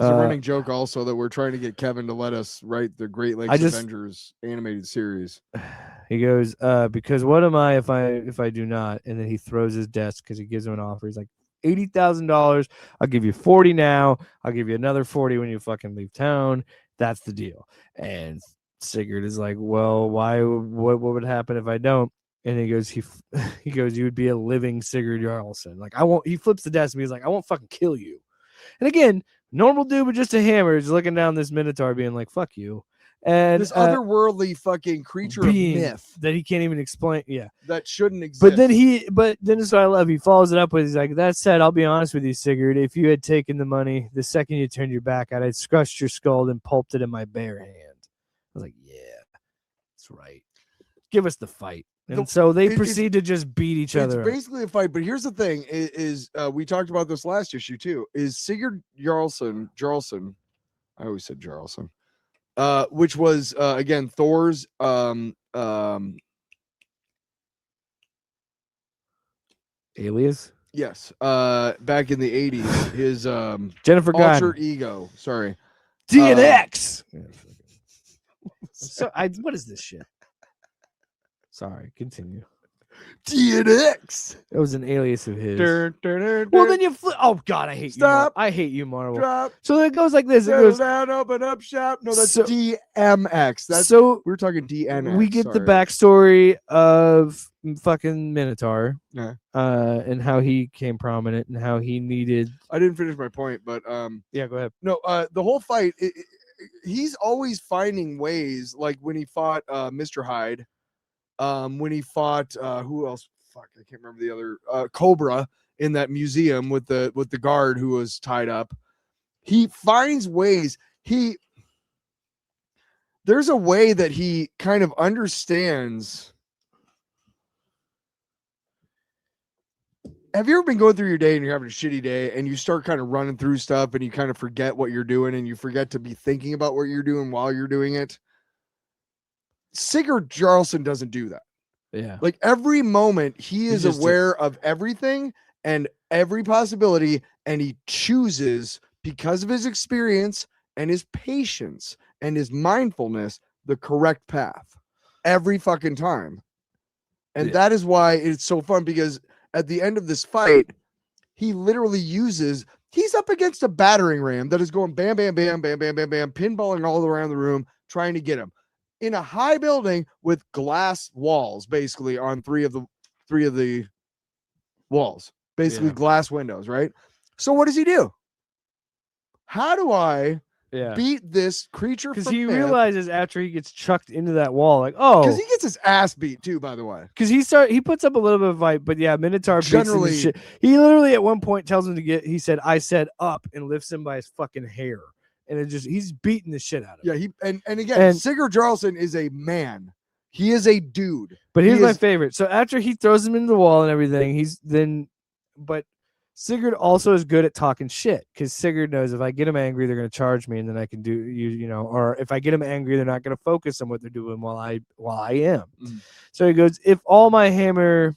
It's a running joke also that we're trying to get Kevin to let us write the Great Lakes Avengers animated series. He goes, because what am I if I do not? And then he throws his desk because he gives him an offer. He's like, $80,000. I'll give you 40 now. I'll give you another 40 when you fucking leave town. That's the deal. And Sigurd is like, well, why? What would happen if I don't? And he goes, he goes, you would be a living Sigurd Jarlson. Like, I won't. He flips the desk and he's like, I won't fucking kill you. And again, normal dude with just a hammer is looking down this Minotaur, being like, fuck you. And this otherworldly fucking creature of myth that he can't even explain. Yeah, that shouldn't exist. But then it's what I love. He follows it up with, he's like, that said, I'll be honest with you, Sigurd. If you had taken the money, the second you turned your back out, I'd crushed your skull and pulped it in my bare hand. I was like, yeah, that's right. Give us the fight. And so they proceed to just beat each other. It's basically a fight. But here's the thing: is we talked about this last issue too. Is Sigurd Jarlson? I always said Jarlson. Which was again Thor's alias. Yes. Back in the 80s, his Jennifer alter ego. Sorry. DNX. So what is this shit? Sorry, continue. DNX. It was an alias of his. Well, Well, then you oh god, I hate Stop. you. I hate you, Marvel. Drop. So it goes like this. It Settle goes down, open up shop. No, that's So- DMX. That's so we're talking DNX. we get the sorry. backstory of fucking Minotaur, Yeah. and how he came prominent and how he needed. I didn't finish my point, but Yeah, go ahead. no, the whole fight. He's always finding ways. Like when he fought Mr. Hyde. When he fought who else? Fuck, I can't remember the other Cobra in that museum with the guard who was tied up. He finds ways. There's a way that he kind of understands. Have you ever been going through your day and you're having a shitty day and you start kind of running through stuff and you kind of forget what you're doing and you forget to be thinking about what you're doing while you're doing it? Sigurd Jarlson doesn't do that. Yeah. Like every moment he is just aware of everything and every possibility, and he chooses, because of his experience and his patience and his mindfulness, the correct path every fucking time. And that is why it's so fun, because at the end of this fight, he literally he's up against a battering ram that is going bam, bam, bam, bam, bam, bam, bam, pinballing all around the room, trying to get him. In a high building with glass walls, basically on three of the walls, basically glass windows, right? So what does he do? How do I beat this creature? Because he realizes after he gets chucked into that wall, like, oh, because he gets his ass beat too, by the way. Because he puts up a little bit of fight, but yeah, Minotaur generally shit. He literally at one point tells him to get. He said, "I said up," and lifts him by his fucking hair. And he's beating the shit out of him. Yeah, and again, Sigurd Jarlson is a man. He is a dude. But here's my favorite. So after he throws him into the wall and everything, but Sigurd also is good at talking shit, because Sigurd knows if I get him angry, they're going to charge me, and then I can or if I get him angry, they're not going to focus on what they're doing while I am. Mm-hmm. So he goes, if all my hammer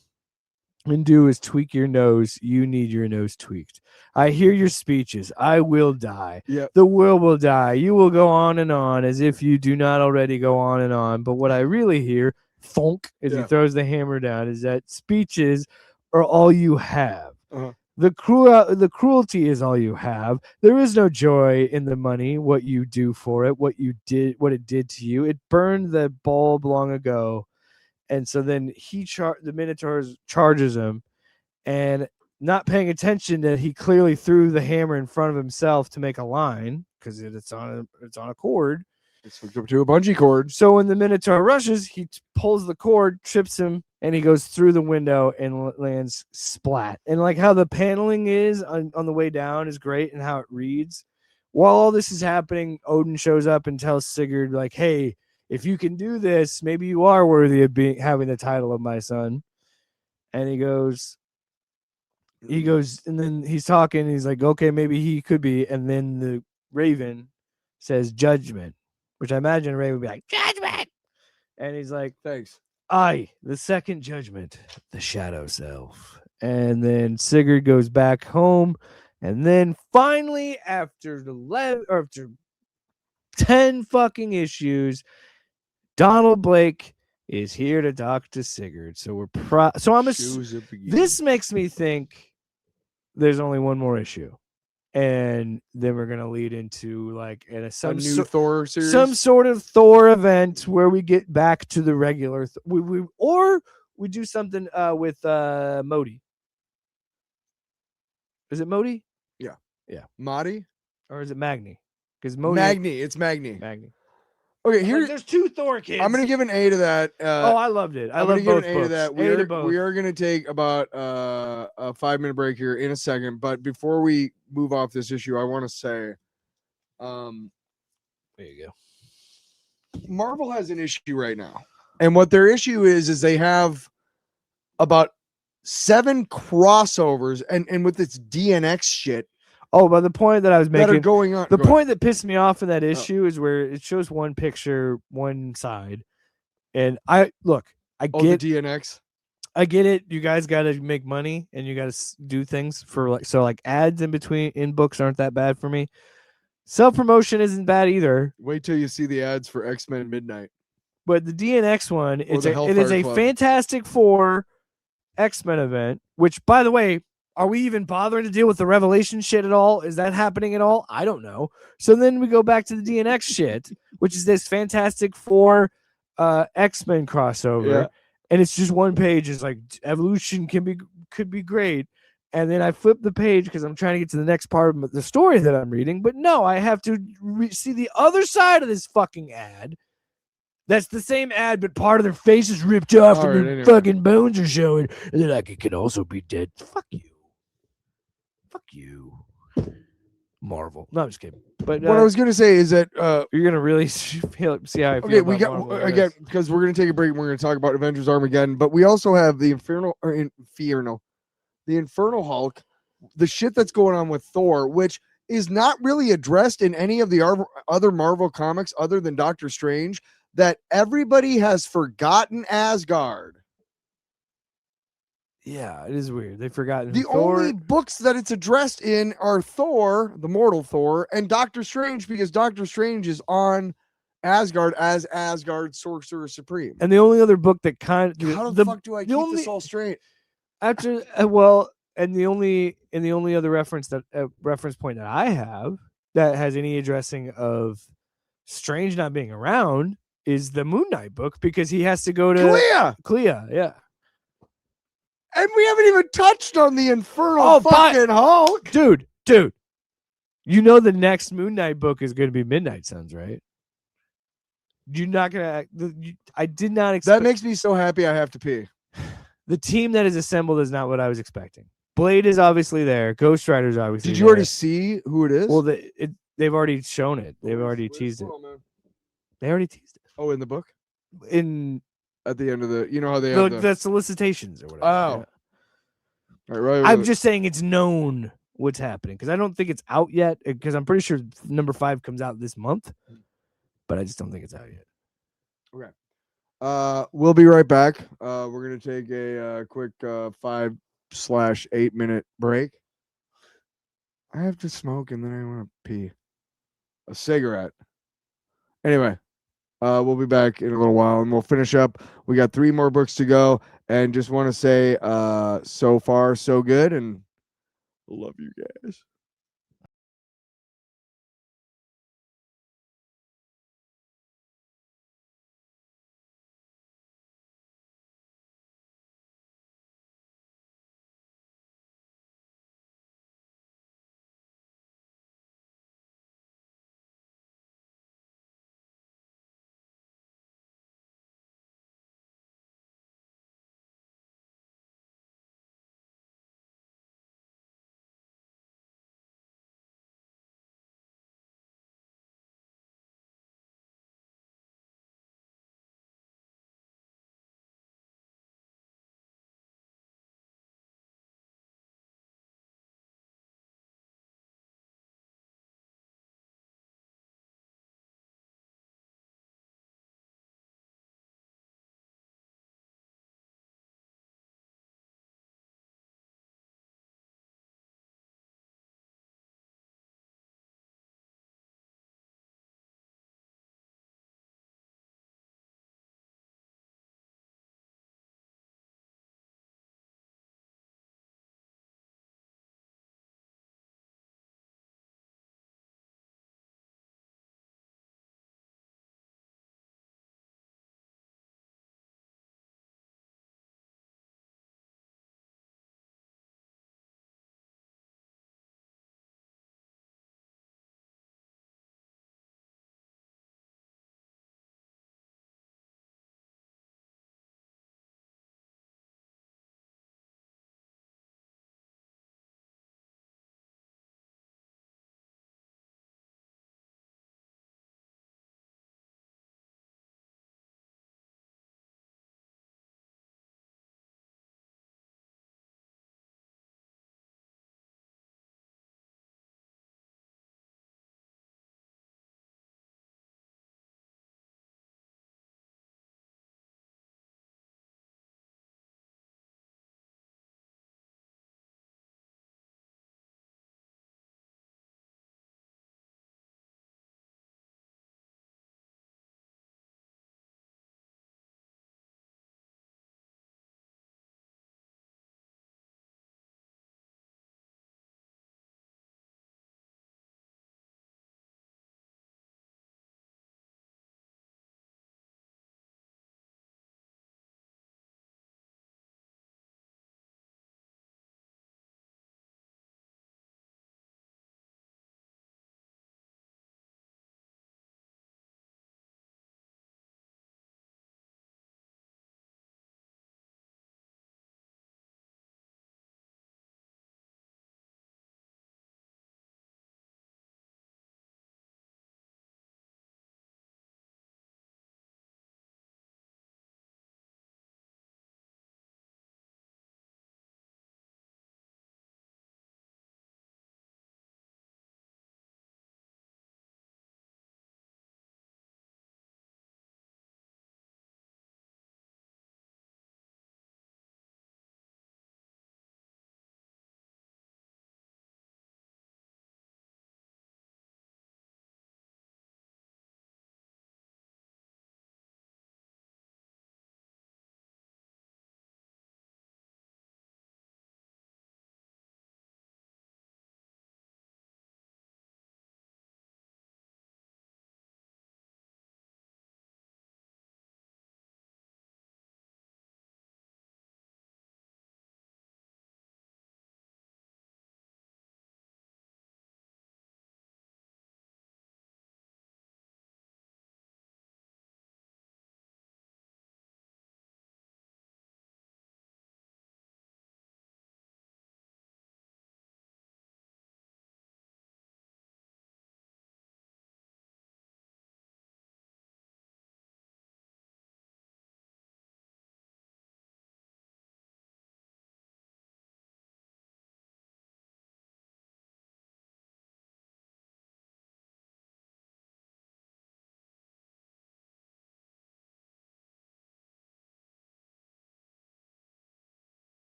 and do is tweak your nose, you need your nose tweaked. I hear your speeches. I will die. Yep. The world will die. You will go on and on as if you do not already go on and on. But what I really hear, thunk, as he throws the hammer down, is that speeches are all you have. Uh-huh. The cruelty is all you have. There is no joy in the money, what you do for it, what it did to you. It burned the bulb long ago. And so then the Minotaur charges him, and not paying attention that he clearly threw the hammer in front of himself to make a line, because it's on a cord. It's hooked up to a bungee cord. So when the Minotaur rushes, he pulls the cord, trips him, and he goes through the window and lands splat. And like how the paneling is on the way down is great, and how it reads. While all this is happening, Odin shows up and tells Sigurd, like, hey, if you can do this, maybe you are worthy of having the title of my son. And he goes, and then he's talking. He's like, okay, maybe he could be. And then the Raven says judgment, which I imagine Raven would be like, judgment. And he's like, thanks. I, the second judgment, the shadow self. And then Sigurd goes back home. And then finally, after 10 fucking issues, Donald Blake is here to talk to Sigurd. So this makes me think there's only one more issue. and then we're gonna lead into like a new Thor series. some sort of Thor event where we get back to the regular. Or we do something with Modi. Is it Modi? Yeah. Madi? Or is it Magni? Because Magni. It's Magni. Magni. Okay, here there's 2 Thor kids. I'm gonna give an A to that. Oh, I loved it. I'm love gonna give both an A books. to that. A to both. We are gonna take about a 5-minute break here in a second. But before we move off this issue, I want to say, there you go. Marvel has an issue right now, and what their issue is they have about 7 crossovers, and with this DNX shit. Oh, but the point that I was making, that are going on. The point that pissed me off in that issue is where it shows one picture, one side, and I get the DNX. I get it. You guys got to make money and you got to do things for like ads in books aren't that bad for me. Self promotion isn't bad either. Wait till you see the ads for X-Men Midnight. But the DNX one, it is a Club. Fantastic Four X-Men event, which, by the way, are we even bothering to deal with the Revelation shit at all? Is that happening at all? I don't know. So then we go back to the DNX shit, which is this Fantastic Four X-Men crossover. Yeah. And it's just one page. It's like evolution could be great. And then I flip the page because I'm trying to get to the next part of the story that I'm reading. But no, I have to see the other side of this fucking ad. That's the same ad, but part of their face is ripped off and their fucking bones are showing. And they're like, it can also be dead. Fuck you. Fuck you. Marvel. No, I'm just kidding. But what I was gonna say is that you're gonna really see how I feel. Okay, we about got Marvel, again because we're gonna take a break and we're gonna talk about Avengers Armageddon, but we also have the Infernal Hulk, the shit that's going on with Thor, which is not really addressed in any of the other Marvel comics other than Doctor Strange, that everybody has forgotten Asgard. Yeah, it is weird. They've forgotten the Thor. Only books that it's addressed in are Thor, the mortal Thor, and Doctor Strange, because Doctor Strange is on Asgard as Asgard Sorcerer Supreme. And the only other book that how the fuck do I keep this all straight? After and the only other reference point that I have that has any addressing of Strange not being around is the Moon Knight book, because he has to go to Clea, yeah. And we haven't even touched on the Infernal fucking Hulk. Dude. You know the next Moon Knight book is going to be Midnight Suns, right? You're not going to... I did not expect... That makes me so happy I have to pee. The team that is assembled is not what I was expecting. Blade is obviously there. Ghost Rider's obviously there. Did you already see who it is? Well, they've already shown it. They've already teased it. They already teased it. Oh, in the book? At the end of the, you know how they have the solicitations or whatever. Oh, yeah. Right. I'm just saying it's known what's happening, because I don't think it's out yet. Because I'm pretty sure number 5 comes out this month, but I just don't think it's out yet. Okay. We'll be right back. We're gonna take a quick 5/8 minute break. I have to smoke and then I want to pee. A cigarette. Anyway. We'll be back in a little while and we'll finish up. We got 3 more books to go, and just want to say, so far, so good, and love you guys.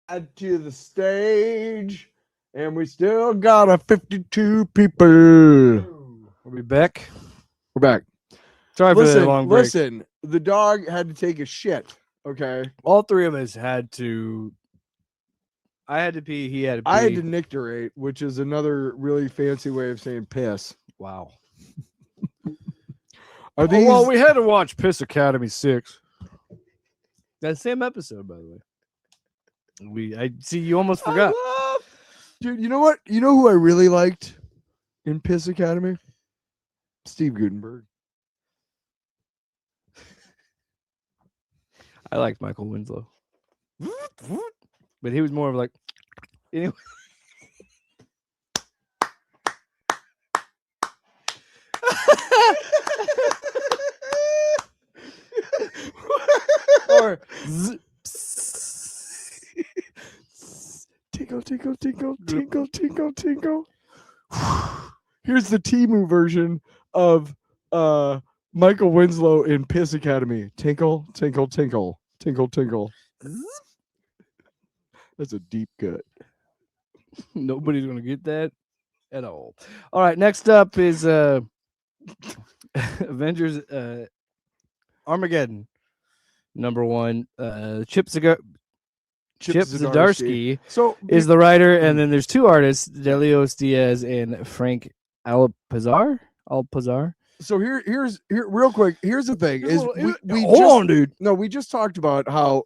Add to the stage, and we still got a 52 people. We're We'll be back. back. Sorry for the long break. Listen, the dog had to take a shit. Okay. All three of us had to. I had to pee. He had to pee. I had to nicturate, which is another really fancy way of saying piss. Wow. Are these? Well, we had to watch Piss Academy 6. That same episode, by the way. I see you almost forgot. Dude, you know what? You know who I really liked in Piss Academy? Steve Gutenberg. I liked Michael Winslow. But he was more of like anyway. Or tinkle, tinkle, tinkle, tinkle, tinkle, tinkle. Here's the Temu version of Michael Winslow in Piss Academy. Tinkle, tinkle, tinkle, tinkle, tinkle. That's a deep cut. nobody's gonna get that at all. All right, next up is Avengers Armageddon #1. Chip Zdarsky So is the writer, and then there's two artists, Delios Diaz and Frank Alpazar. So here's real quick. Here's the thing: is we hold just, on, dude. No, we just talked about how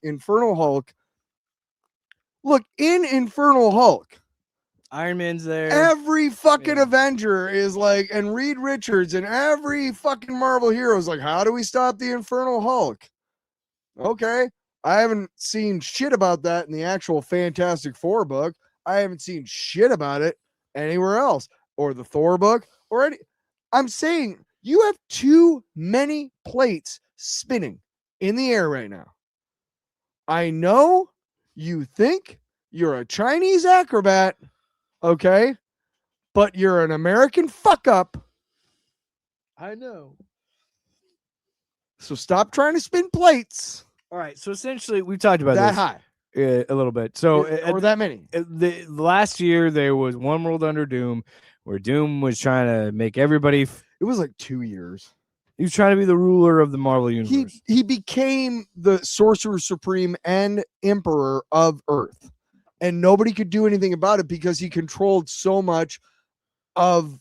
Infernal Hulk. Look, in Infernal Hulk, Iron Man's there. every fucking Yeah. Avenger is like, and Reed Richards and every fucking Marvel hero is like, how do we stop the Infernal Hulk? Okay. I haven't seen shit about that in the actual Fantastic Four book. I haven't seen shit about it anywhere else, or the Thor book, or any. I'm saying you have too many plates spinning in the air right now. I know you think you're a Chinese acrobat, okay, but you're an American fuck up. I know. So stop trying to spin plates All right, so essentially we talked about that this high a little bit. So or that many. the last year there was One World Under Doom, where Doom was trying to make everybody. It was like 2 years. He was trying to be the ruler of the Marvel universe. He became the Sorcerer Supreme and Emperor of Earth, and nobody could do anything about it because he controlled so much of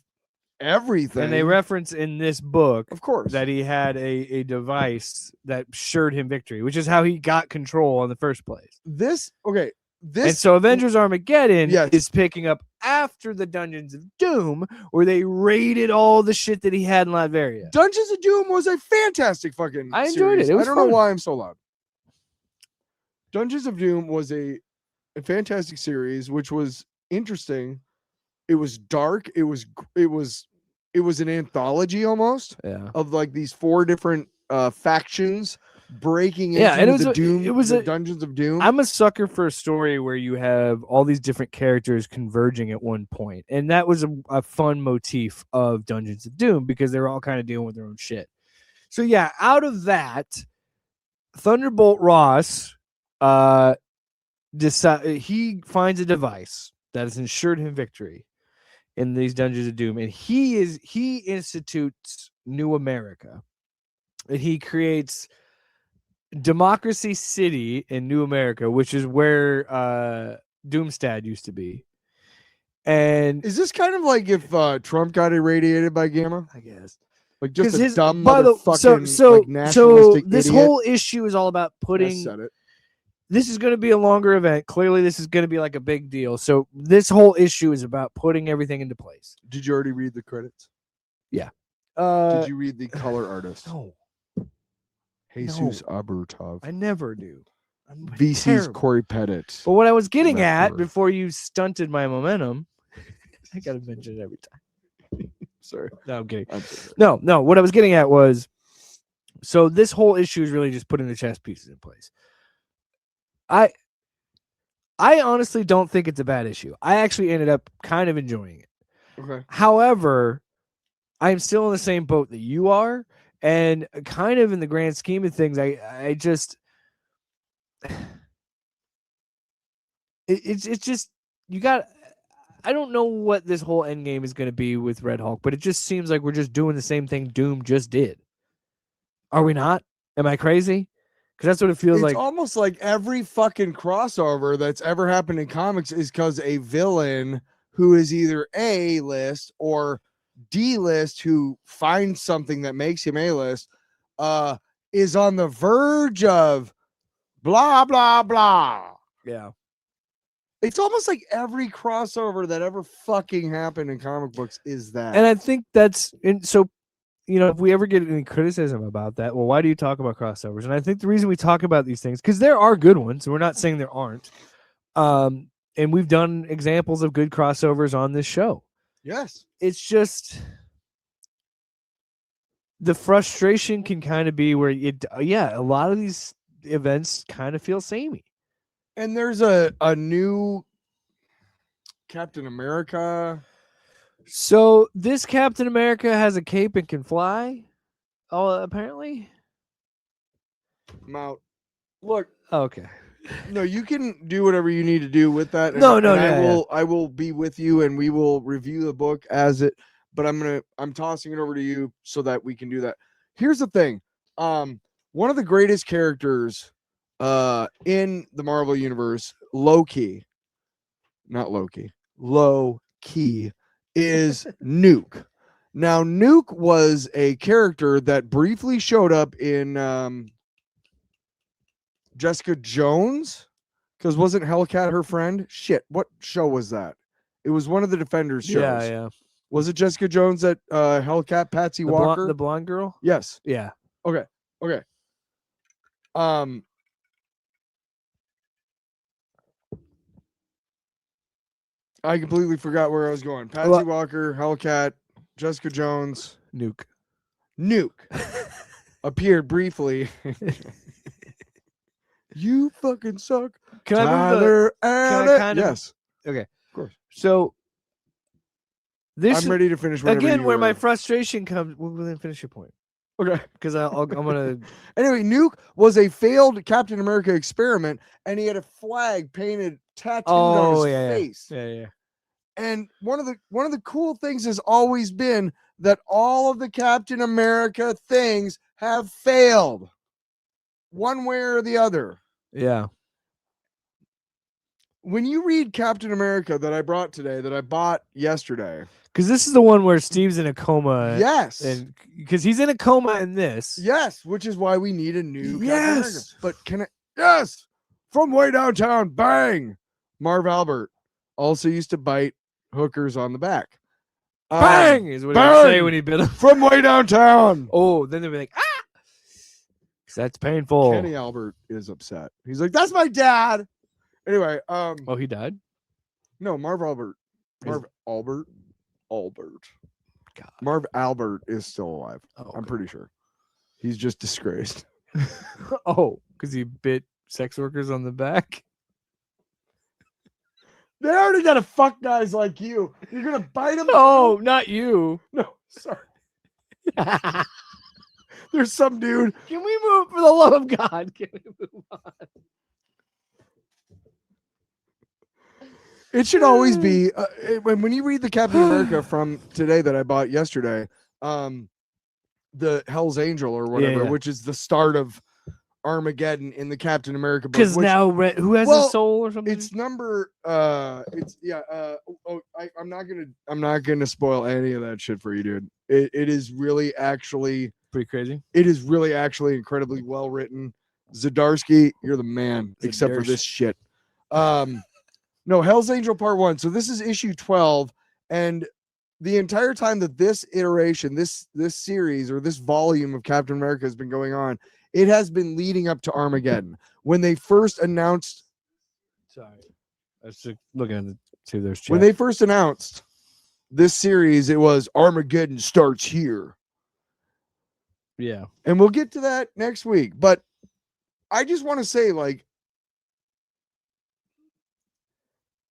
everything. And they reference in this book, of course, that he had a device that assured him victory, which is how he got control in the first place. this And so Avengers Armageddon Yes. is picking up after the Dungeons of Doom, where they raided all the shit that he had in Latveria. Dungeons of Doom was a fantastic fucking I enjoyed series. it. It was I don't know fun. why I'm so loud. Dungeons of Doom was a fantastic series, which was interesting. It was dark. It was an anthology almost Yeah. of like these 4 different factions breaking into Yeah, and it was the a- Doom. it was the a- Dungeons of Doom. I'm a sucker for a story where you have all these different characters converging at one point. And that was a fun motif of Dungeons of Doom because they were all kind of dealing with their own shit. So yeah, out of that, Thunderbolt Ross he finds a device that has ensured him victory in these Dungeons of Doom, and he institutes New America, and he creates Democracy City in New America, which is where Doomstad used to be. And Is this kind of like if Trump got irradiated by Gamma? I guess Like just a his dumb by the motherfucking like, nationalistic this idiot? whole issue is all about I putting. said it. This is going to be a longer event. Clearly, this is going to be like a big deal. So this whole issue is about putting everything into place. Did you already read the credits? Did you read the color artist? No, Jesus Aburtov. I never do. I'm VC's terrible. Corey Pettit. But what I was getting at Rapper. before you stunted my momentum, I gotta mention it every time. Sorry. No, I'm kidding. I'm sorry. No. What I was getting at was, so this whole issue is really just putting the chess pieces in place. I honestly don't think it's a bad issue. I actually ended up kind of enjoying it. Okay. However, I'm still in the same boat that you are, and kind of in the grand scheme of things, I just it's just you got. I don't know what this whole end game is going to be with Red Hulk, but it just seems like we're just doing the same thing Doom just did. Are we not? Am I crazy? Because that's what it feels It's like. almost like every fucking crossover that's ever happened in comics is because a villain who is either A-list or D-list who finds something that makes him A-list is on the verge of blah, blah, blah. Yeah. It's almost like every crossover that ever fucking happened in comic books is that. And I think that's so, if we ever get any criticism about that, well, why do you talk about crossovers? And I think the reason we talk about these things, because there are good ones. We're not saying there aren't. And we've done examples of good crossovers on this show. Yes. It's just the frustration can kind of be where a lot of these events kind of feel samey. And there's a new Captain America. So this Captain America has a cape and can fly. Oh, apparently. I'm out. Look. Okay. No, you can do whatever you need to do with that. I will be with you and we will review the book as it, but I'm tossing it over to you so that we can do that. Here's the thing. One of the greatest characters in the Marvel universe, Loki is Nuke. Now, Nuke was a character that briefly showed up in Jessica Jones, because wasn't Hellcat her friend? Shit, what show was that? It was one of the Defenders shows. Yeah. Was it Jessica Jones that Hellcat Patsy Walker? The blonde girl? Yes. Yeah. Okay. I completely forgot where I was going. Patsy Walker, Hellcat, Jessica Jones, Nuke appeared briefly. You fucking suck. Can I move Yes. Okay. Of course. So I'm ready to finish again where my frustration comes. Well, then finish your point. Okay. Because I'm gonna. Anyway, Nuke was a failed Captain America experiment, and he had a flag tattooed on his face. Yeah. And one of the cool things has always been that all of the Captain America things have failed, one way or the other. Yeah. When you read Captain America that I brought today, that I bought yesterday, because this is the one where Steve's in a coma. Yes. And because he's in a coma in this. Yes, which is why we need a new Captain America. But yes, from way downtown, bang! Marv Albert also used to bite hookers on the back. Bang is what he would say when he bit him. From way downtown. Oh, then they'd be like, ah! Because that's painful. Kenny Albert is upset. He's like, that's my dad. Anyway, oh, he died? No, Marv Albert. Albert. God. Marv Albert is still alive. Oh, I'm pretty sure. He's just disgraced. Oh, because he bit sex workers on the back. They already got to fuck guys like you. You're gonna bite them? Oh, not you. No, sorry. There's some dude. Can we move, for the love of God? Can we move on? It should always be when you read the Captain America from today that I bought yesterday, the Hell's Angel or whatever, which is the start of Armageddon in the Captain America book. Because now who has a soul or something? It's number I'm not gonna spoil any of that shit for you, dude. It is really actually pretty crazy. It is really actually incredibly well written. Zdarsky, you're the man, except for this shit. No, Hell's Angel Part 1. So this is issue 12, and the entire time that this iteration, this series or this volume of Captain America has been going on, it has been leading up to Armageddon. When they first announced, sorry, I was just looking at see if there's chat. When they first announced this series, it was Armageddon starts here. Yeah, and we'll get to that next week. But I just want to say, like,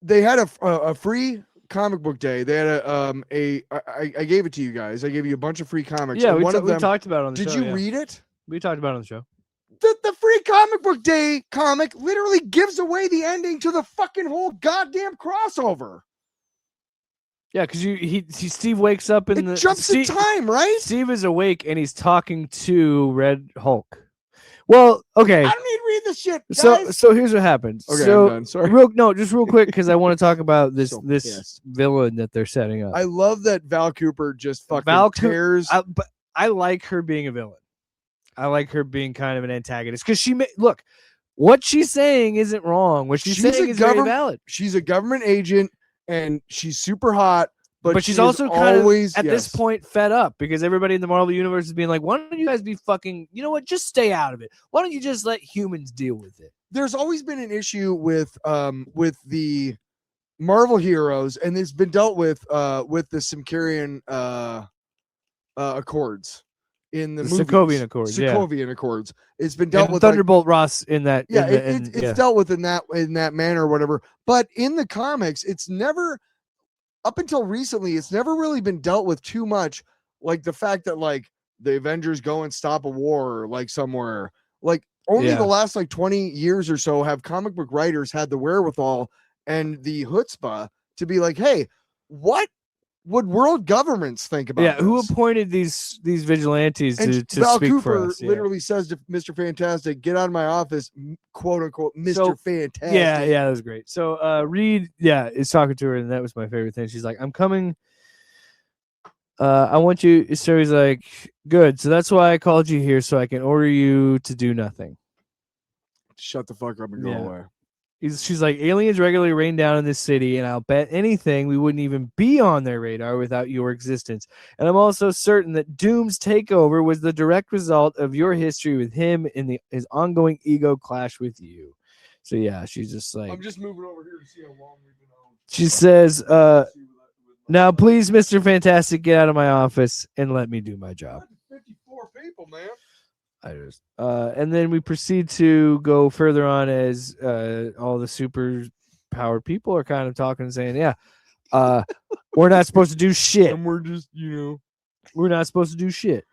they had a free comic book day. They had I gave it to you guys. I gave you a bunch of free comics. Yeah, and we talked about it on the show. Did you read it? We talked about it on the show. The free comic book day comic literally gives away the ending to the fucking whole goddamn crossover. Yeah, because Steve wakes up in It jumps in time, right? Steve is awake and he's talking to Red Hulk. Well, okay. I don't need to read this shit, guys. So here's what happens. Okay, so, I'm done. Sorry. Just real quick, because I want to talk about this pissed. villain that they're setting up. I love that Val Cooper just fucking tears. But I like her being a villain. I like her being kind of an antagonist because look, what she's saying isn't wrong. What she's saying is very valid. She's a government agent and she's super hot. But she's also kind of at this point fed up because everybody in the Marvel universe is being like, why don't you guys be fucking, you know what, just stay out of it. Why don't you just let humans deal with it? There's always been an issue with the Marvel heroes, and it's been dealt with the Simkarian Accords in the Sokovian Accords. Sokovian Accords. It's been dealt with Thunderbolt Ross in that. Yeah, it's dealt with in that manner or whatever. But in the comics, it's never. Up until recently, it's never really been dealt with too much, like the fact that like the Avengers go and stop a war like somewhere. Like only the last like 20 years or so have comic book writers had the wherewithal and the chutzpah to be like, hey, what would world governments think about this? Who appointed these vigilantes to Val speak Cooper for us? Literally says to Mr. Fantastic, get out of my office, quote unquote, Mr. Fantastic. Yeah, that was great. So Reed, is talking to her, and that was my favorite thing. She's like, I'm coming. I want you. So he's like, good. So that's why I called you here, so I can order you to do nothing. Shut the fuck up and go away. She's like, aliens regularly rain down in this city, and I'll bet anything we wouldn't even be on their radar without your existence. And I'm also certain that Doom's takeover was the direct result of your history with him and his ongoing ego clash with you. So yeah, she's just like, I'm just moving over here to see how long we've been on. She says, now please, Mr. Fantastic, get out of my office and let me do my job. 54 people, man. And then we proceed to go further on as all the super powered people are kind of talking and saying, we're not supposed to do shit. And we're just, we're not supposed to do shit.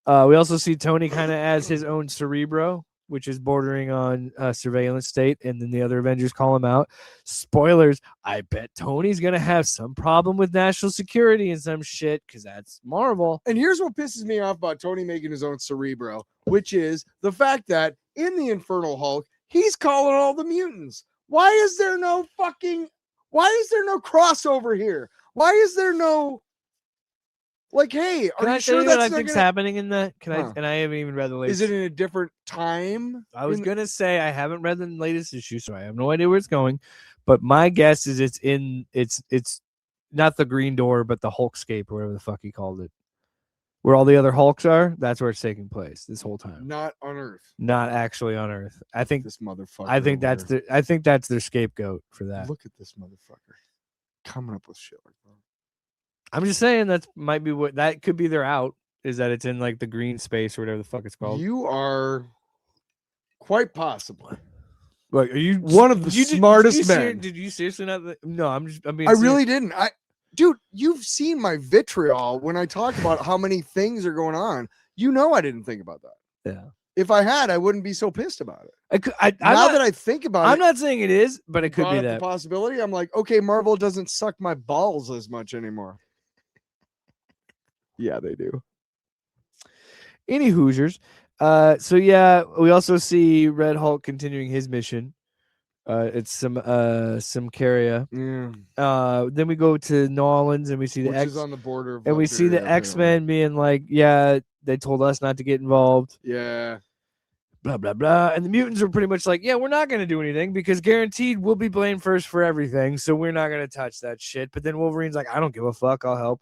We also see Tony kind of as his own Cerebro, which is bordering on surveillance state. And then the other Avengers call him out. Spoilers. I bet Tony's going to have some problem with national security and some shit because that's Marvel. And here's what pisses me off about Tony making his own Cerebro, which is the fact that in the Infernal Hulk, he's calling all the mutants. Why is there no crossover here? Why is there no like, hey, are you sure that's what I think's happening in that? And I haven't even read the latest. Is it in a different time? I was gonna say I haven't read the latest issue, so I have no idea where it's going. But my guess is it's not the Green Door, but the Hulkscape or whatever the fuck he called it. Where all the other Hulks are, that's where it's taking place this whole time. Not on Earth. Not actually on Earth. I think this motherfucker. I think that's their scapegoat for that. Look at this motherfucker coming up with shit like that. I'm just saying that might be what that could be their out, is that it's in like the green space or whatever the fuck it's called. You are quite possibly. Like, are you one of the smartest men? Did you seriously not? No, I really didn't. Dude, you've seen my vitriol when I talk about how many things are going on. You know, I didn't think about that. Yeah. If I had, I wouldn't be so pissed about it. Now that I think about it, I'm not saying it is, but it could be that the possibility. I'm like, okay, Marvel doesn't suck my balls as much anymore. Yeah, they do. Any Hoosiers. So yeah, we also see Red Hulk continuing his mission. It's some Caria. Then we go to New Orleans and we see Which is on the border of and we see the X-Men being like, yeah, they told us not to get involved. Yeah. Blah blah blah. And the mutants are pretty much like, yeah, we're not gonna do anything because guaranteed we'll be blamed first for everything, so we're not gonna touch that shit. But then Wolverine's like, I don't give a fuck, I'll help.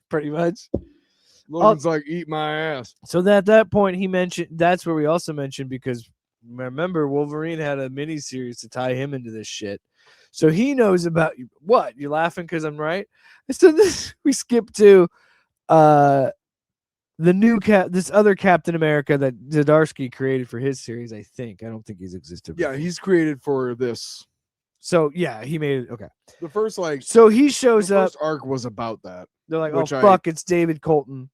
Pretty much. Logan's like, eat my ass. So at that point, he mentioned that's where we also mentioned, because remember, Wolverine had a miniseries to tie him into this shit. So he knows about what? You're laughing because I'm right? So this we skip to the new this other Captain America that Zdarsky created for his series, I think. I don't think he's existed before. Yeah, he's created for this. So yeah, he made it. Okay. The first so he shows up. First arc was about that. They're like, oh fuck, it's David Colton.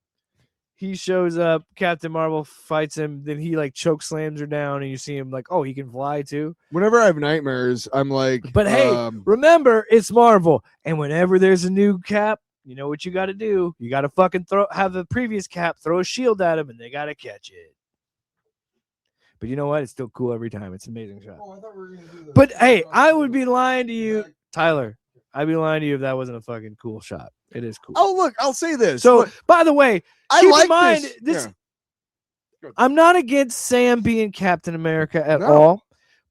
he shows up, Captain Marvel fights him, then he like choke slams her down, and you see him like, oh, he can fly too. Whenever I have nightmares, I'm like, But hey, remember, it's Marvel, and whenever there's a new Cap, you know what you got to do? You got to fucking have the previous Cap throw a shield at him, and they got to catch it. But you know what? It's still cool every time. It's an amazing shot. Oh, I thought we were gonna do that. But hey, I would be lying to you, Tyler. I'd be lying to you if that wasn't a fucking cool shot. It is cool. Oh, look, I'll say this. So, Look, by the way, I keep like in mind this. Yeah. I'm not against Sam being Captain America at all,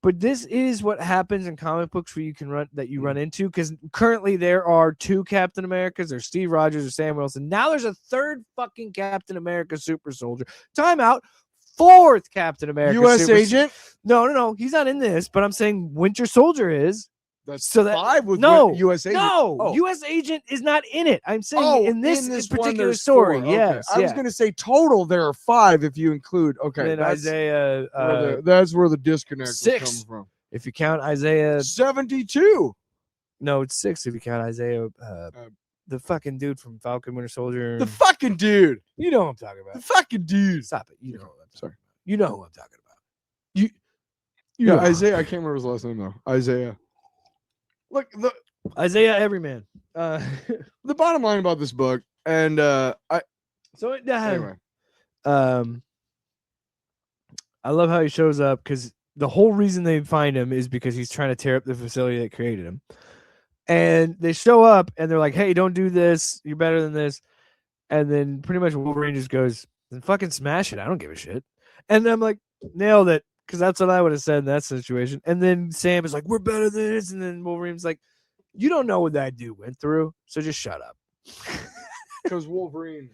but this is what happens in comic books where you can run into, because currently there are 2 Captain Americas. There's Steve Rogers or Sam Wilson. Now there's a 3rd fucking Captain America super soldier. Time out. 4th Captain America. U.S. agent? No. He's not in this, but I'm saying Winter Soldier is. That's so that 5 with U.S. agent. No, U.S. agent is not in it. I'm saying in this particular one, story. 4. Yes. I was going to say total there are 5 if you include. Okay. And then Isaiah. That's where the disconnect 6 comes from. If you count Isaiah. 72. No, it's 6 if you count Isaiah. The fucking dude from Falcon Winter Soldier. The fucking dude. You know what I'm talking about. The fucking dude. Stop it. You know what I'm Sorry. You know who I'm talking about. Yeah, Isaiah. I can't remember his last name though. Isaiah. Look, Isaiah Everyman. The bottom line about this book, and anyway. I love how he shows up, because the whole reason they find him is because he's trying to tear up the facility that created him. And they show up and they're like, hey, don't do this. You're better than this. And then pretty much Wolverine just goes, then fucking smash it. I don't give a shit. And I'm like, nailed it. Because that's what I would have said in that situation. And then Sam is like, we're better than this. And then Wolverine's like, you don't know what that dude went through, so just shut up. Because Wolverine.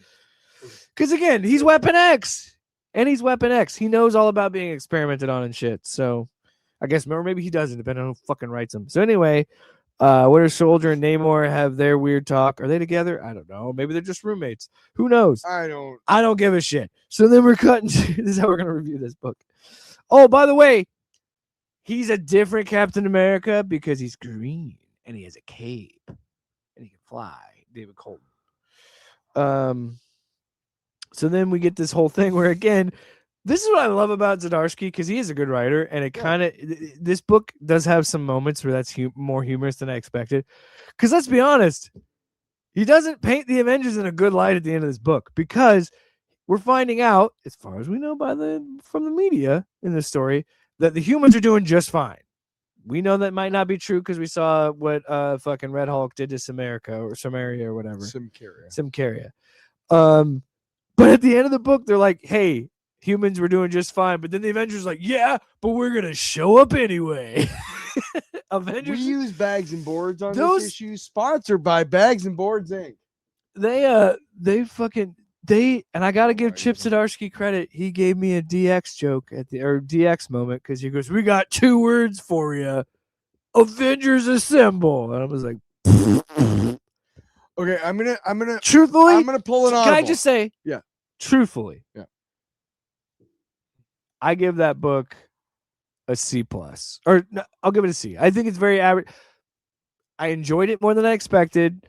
Because again, he's Weapon X. And he's Weapon X. He knows all about being experimented on and shit. So I guess maybe he doesn't, depending on who fucking writes him. So anyway, Winter Soldier and Namor have their weird talk. Are they together? I don't know. Maybe they're just roommates. Who knows? I don't give a shit. So then we're cutting. This is how we're going to review this book. Oh, by the way, he's a different Captain America because he's green and he has a cape and he can fly. David Colton. So then we get this whole thing where, again, this is what I love about Zdarsky, because he is a good writer, and it kind of this book does have some moments where that's more humorous than I expected. Because let's be honest, he doesn't paint the Avengers in a good light at the end of this book, because we're finding out, as far as we know from the media in this story, that the humans are doing just fine. We know that might not be true because we saw what fucking Red Hulk did to Samaria or whatever. Symkaria. But at the end of the book, they're like, hey, humans were doing just fine. But then the Avengers are like, yeah, but we're going to show up anyway. Avengers. We use Bags and Boards on this issue, sponsored by Bags and Boards Inc. And I got to give Chip Zdarsky credit. He gave me a DX joke DX moment, because he goes, we got 2 words for you. Avengers Assemble. And I was like, okay, I'm gonna truthfully, I'm gonna pull it on. Can I just say, yeah, truthfully, yeah, I give that book a C+, or no, I'll give it a C. I think it's very average. I enjoyed it more than I expected,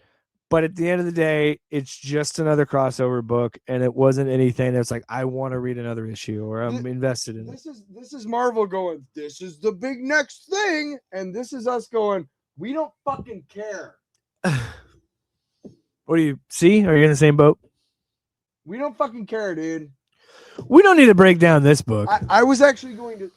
but at the end of the day, it's just another crossover book, and it wasn't anything that's like, I want to read another issue or I'm invested in it. This is Marvel going, this is the big next thing, and this is us going, we don't fucking care. What do you see? Are you in the same boat? We don't fucking care, dude. We don't need to break down this book. I was actually going to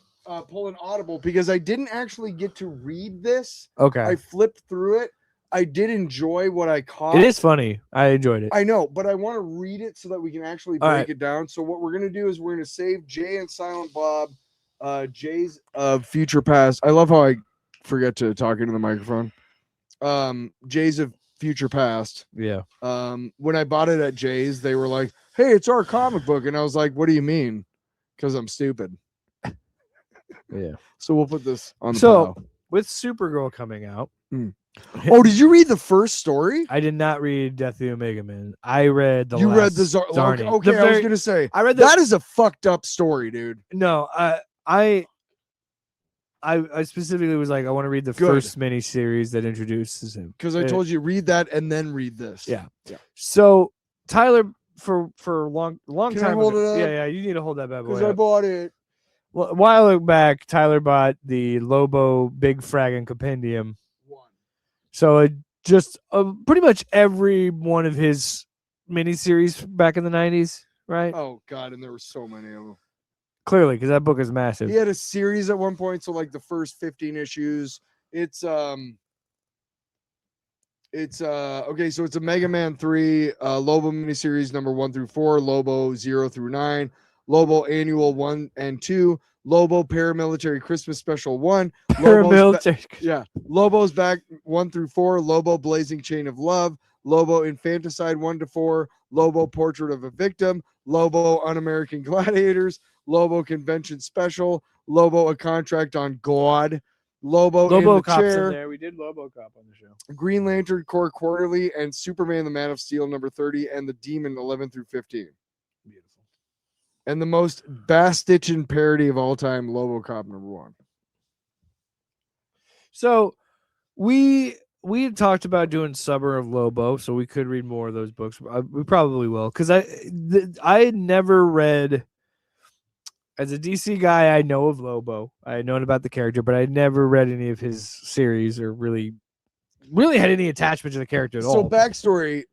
pull an audible because I didn't actually get to read this. Okay. I flipped through it. I did enjoy what I caught. It is funny. I enjoyed it. I know, but I want to read it so that we can actually break it down. So what we're going to do is we're going to save Jay and Silent Bob, Jay's Future Past. I love how I forget to talk into the microphone. Jay's of Future Past. Yeah. When I bought it at Jay's, they were like, hey, it's our comic book. And I was like, what do you mean? Because I'm stupid. Yeah. So we'll put this on the pile. With Supergirl coming out. Oh, did you read the first story? I did not read Death of the Omega Man. I read the read the Zarni. Okay, I was gonna say I read that is a fucked up story, dude. No, I specifically was like, I want to read the first miniseries that introduces him. Because I told you read that and then read this. Yeah. So Tyler for a long Can I time hold ago, it up? yeah, you need to hold that bad boy Because I up. bought it. Well, a while back, Tyler bought the Lobo Big Fragging Compendium. So it just pretty much every one of his miniseries back in the 90s, right? Oh God, and there were so many of them. Clearly, because that book is massive. He had a series at one point, so like the first 15 issues. It's okay, so it's a Mega Man 3 Lobo miniseries number 1 through 4, Lobo 0 through 9, Lobo Annual 1 and 2, Lobo Paramilitary Christmas Special 1, Paramilitary. Lobo's Back 1 through 4, Lobo Blazing Chain of Love, Lobo Infanticide 1 to 4, Lobo Portrait of a Victim, Lobo Un-American Gladiators, Lobo Convention Special, Lobo A Contract on God, Lobo in the Cop's Chair, in there. We did Lobo Cop on the show. Green Lantern Corps Quarterly, and Superman the Man of Steel number 30, and the Demon 11 through 15. Beautiful. And the most Bastitchin parody of all time, Lobo Cop number 1. So we had talked about doing Summer of Lobo, so we could read more of those books. We probably will, because I had never read. As a DC guy, I know of Lobo. I had known about the character, but I never read any of his series or really had any attachment to the character at all. So backstory,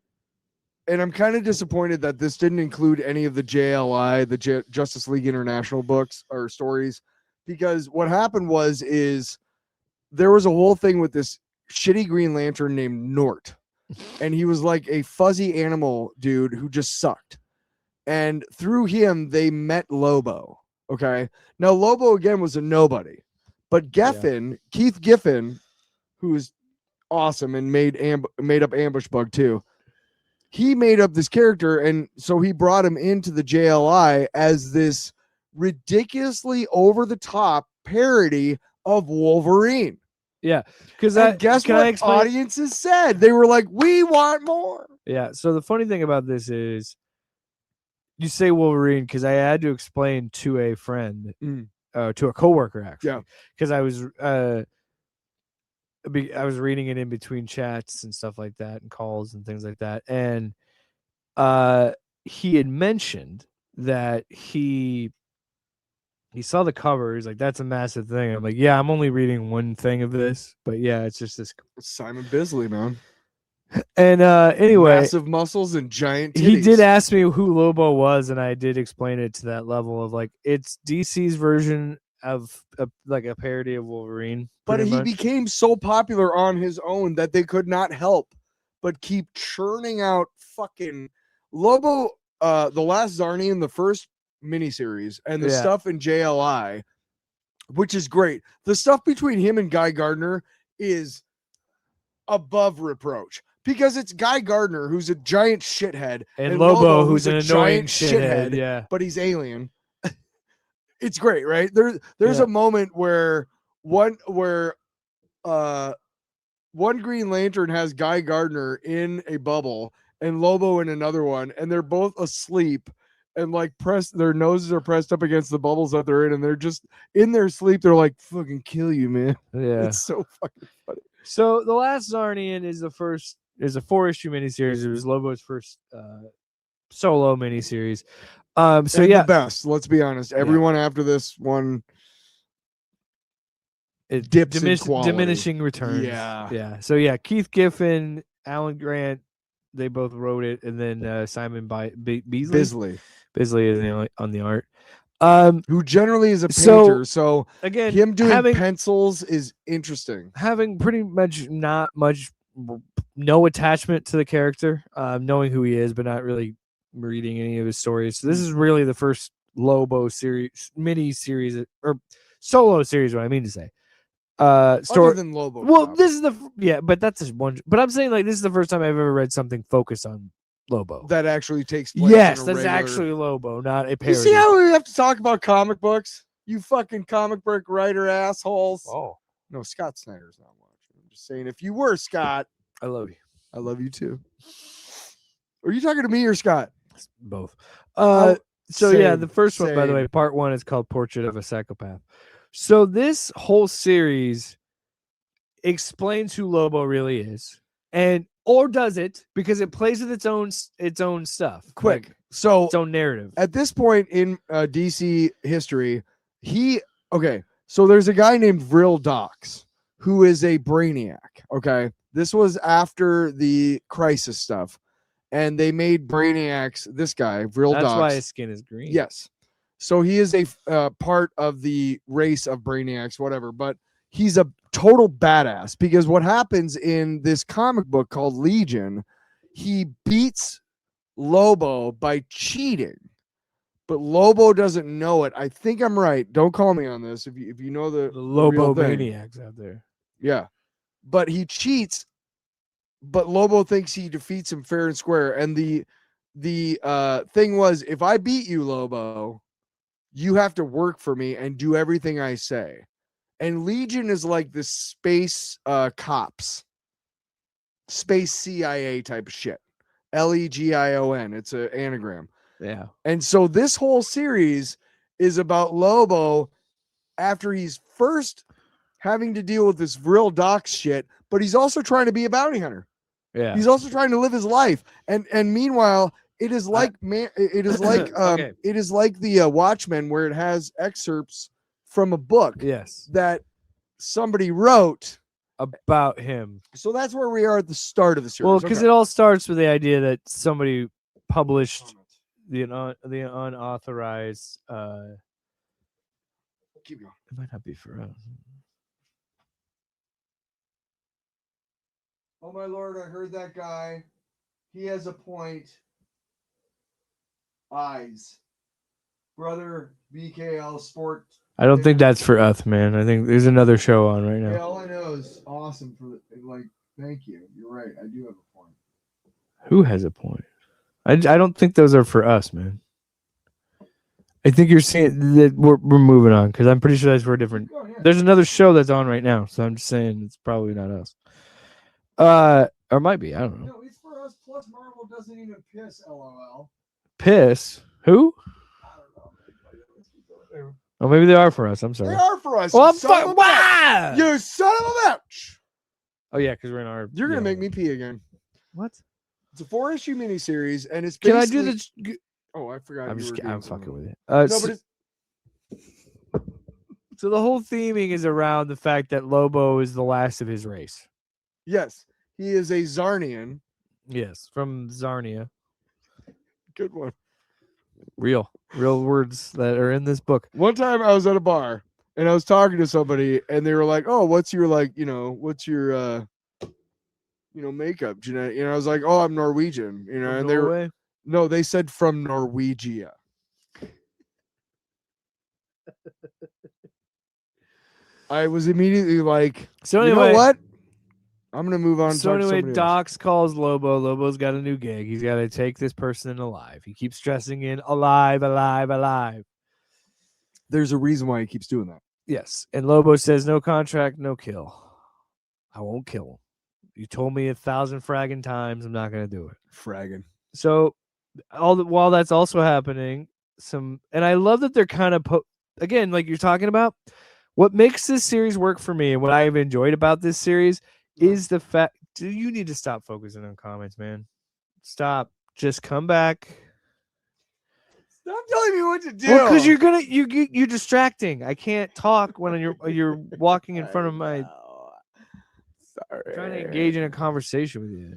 and I'm kind of disappointed that this didn't include any of the JLI, the Justice League International books or stories, because what happened is there was a whole thing with this shitty Green Lantern named Nort, and he was like a fuzzy animal dude who just sucked. And through him, they met Lobo. Okay. Now, Lobo again was a nobody, but Keith Giffen, who is awesome and made up Ambush Bug too, he made up this character. And so he brought him into the JLI as this ridiculously over the top parody of Wolverine. Yeah. Because guess what audiences said? They were like, we want more. Yeah. So the funny thing about this is, you say Wolverine because I had to explain to a friend, to a coworker actually, because I was reading it in between chats and stuff like that, and calls and things like that, and he had mentioned that he saw the cover. He's like, "That's a massive thing." I'm like, "Yeah, I'm only reading one thing of this, but yeah, it's just this." Simon Bisley, man. And anyway, massive muscles and giant titties. He did ask me who Lobo was, and I did explain it to that level of like, it's DC's version of like a parody of Wolverine. But he became so popular on his own that they could not help but keep churning out fucking Lobo, the Last Zarnian, the first miniseries, and the stuff in JLI, which is great. The stuff between him and Guy Gardner is above reproach. Because it's Guy Gardner, who's a giant shithead, and Lobo, who's an annoying shithead, yeah. But he's alien. It's great, right? There's a moment where one Green Lantern has Guy Gardner in a bubble and Lobo in another one, and they're both asleep and like their noses are pressed up against the bubbles that they're in, and they're just in their sleep. They're like, "Fucking kill you, man!" Yeah, it's so fucking funny. So the Last Zarnian is a 4-issue miniseries. It was Lobo's first solo miniseries. The best. Let's be honest. Everyone after this one, it dips in quality. Diminishing returns. Yeah. So Keith Giffen, Alan Grant, they both wrote it, and then Simon Bisley is on the art. Who generally is a painter, so again, him doing pencils is interesting. Having pretty much no attachment to the character, knowing who he is, but not really reading any of his stories. So this is really the first Lobo series, mini series, or solo series. What I mean to say, other than Lobo. Well, this is but that's just one. But I'm saying like this is the first time I've ever read something focused on Lobo that actually takes place. Yes, that's actually Lobo, not a parody. You see how we have to talk about comic books? You fucking comic book writer assholes. Oh no, Scott Snyder's not watching. I'm just saying, if you were Scott, I love you. I love you too. Are you talking to me or Scott? Both. The first one, by the way, part 1 is called Portrait of a Psychopath. So this whole series explains who Lobo really is. And or does it because it plays with its own stuff, Quick. like So its own narrative. at this point in DC history, so there's a guy named Vril Dox who is a brainiac. Okay. This was after the Crisis stuff. And they made brainiacs, this guy, Vril Dox. That's why his skin is green. Yes. So he is a part of the race of brainiacs, whatever. But he's a total badass because what happens in this comic book called Legion, he beats Lobo by cheating. But Lobo doesn't know it. I think I'm right. Don't call me on this if you know the Lobo real thing. maniacs out there. Yeah. But he cheats, but Lobo thinks he defeats him fair and square. And the thing was, if I beat you, Lobo, you have to work for me and do everything I say. And Legion is like the space cops, space CIA type of shit. Legion. It's an anagram. Yeah. And so this whole series is about Lobo after he's first having to deal with this Vril Dox shit, but he's also trying to be a bounty hunter. Yeah. He's also trying to live his life. And meanwhile, it is like it is like Okay. it is like the Watchmen, where it has excerpts from a book Yes. that somebody wrote About him. So that's where we are at the start of the series. Well, because it all starts with the idea that somebody published the unauthorized. Keep going. It might not be for us. Oh my lord, I heard that guy. He has a point. Eyes. Brother BKL Sport. I don't think that's for us, man. I think there's another show on right Yeah, now. all I know is awesome for thank you. You're right. I do have a point. Who has a point? I don't think those are for us, man. I think you're saying that we're moving on because I'm pretty sure that's for a different. Oh, yeah. There's another show that's on right now, so I'm just saying it's probably not us. Or it might be. I don't know. No, it's for us. Plus, Marvel doesn't even piss. LOL. Piss? Who? I don't know. Let's keep going. Oh, maybe they are for us. I'm They sorry. are for us. Well, I'm you son of a bitch. wow. You son of a bitch. Oh yeah, because we're in our. You're gonna yeah. make me pee again. What? It's a 4-issue miniseries, and it's Can basically... I do this? Oh, I forgot. I'm you just. were doing I'm something. fucking with it. No, So, but it's... so the whole theming is around the fact that Lobo is the last of his race. Yes, he is a Zarnian. Yes, from Zarnia. Good one. Real words that are in this book. One time I was at a bar and I was talking to somebody and they were like, "Oh, what's your makeup genetic?" I was like, "Oh, I'm Norwegian." And they were Norway? no, they said from Norwegia. I was immediately like, So you anyway, know what? I'm gonna move on. And So talk to anyway, somebody else. Dox calls Lobo. Lobo's got a new gig. He's got to take this person alive. He keeps stressing in alive, alive, alive. There's a reason why he keeps doing that. Yes. And Lobo says, no contract, no kill. I won't kill him. You told me 1,000 fragging times. I'm not going to do it. Fragging. So while that's also happening, and I love that they're kind of, again, like you're talking about, what makes this series work for me and what I've enjoyed about this series is the fact, you need to stop focusing on comments, man. Stop. Just come back. Stop telling me what to do. Well, because you're distracting. I can't talk when you're walking in front of my. Sorry. Trying to engage in a conversation with you.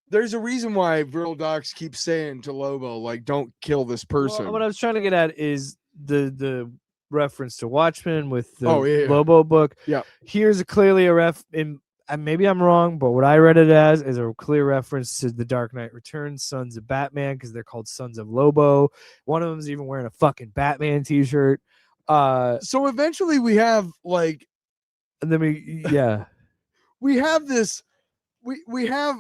There's a reason why Vril Dox keeps saying to Lobo, like, don't kill this person. Well, what I was trying to get at is the reference to Watchmen with the yeah. Lobo book. Yeah. Here's clearly a and maybe I'm wrong, but what I read it as is a clear reference to the Dark Knight Returns, Sons of Batman, because they're called Sons of Lobo. One of them is even wearing a fucking Batman t-shirt. So eventually we have like, and then we have this, we have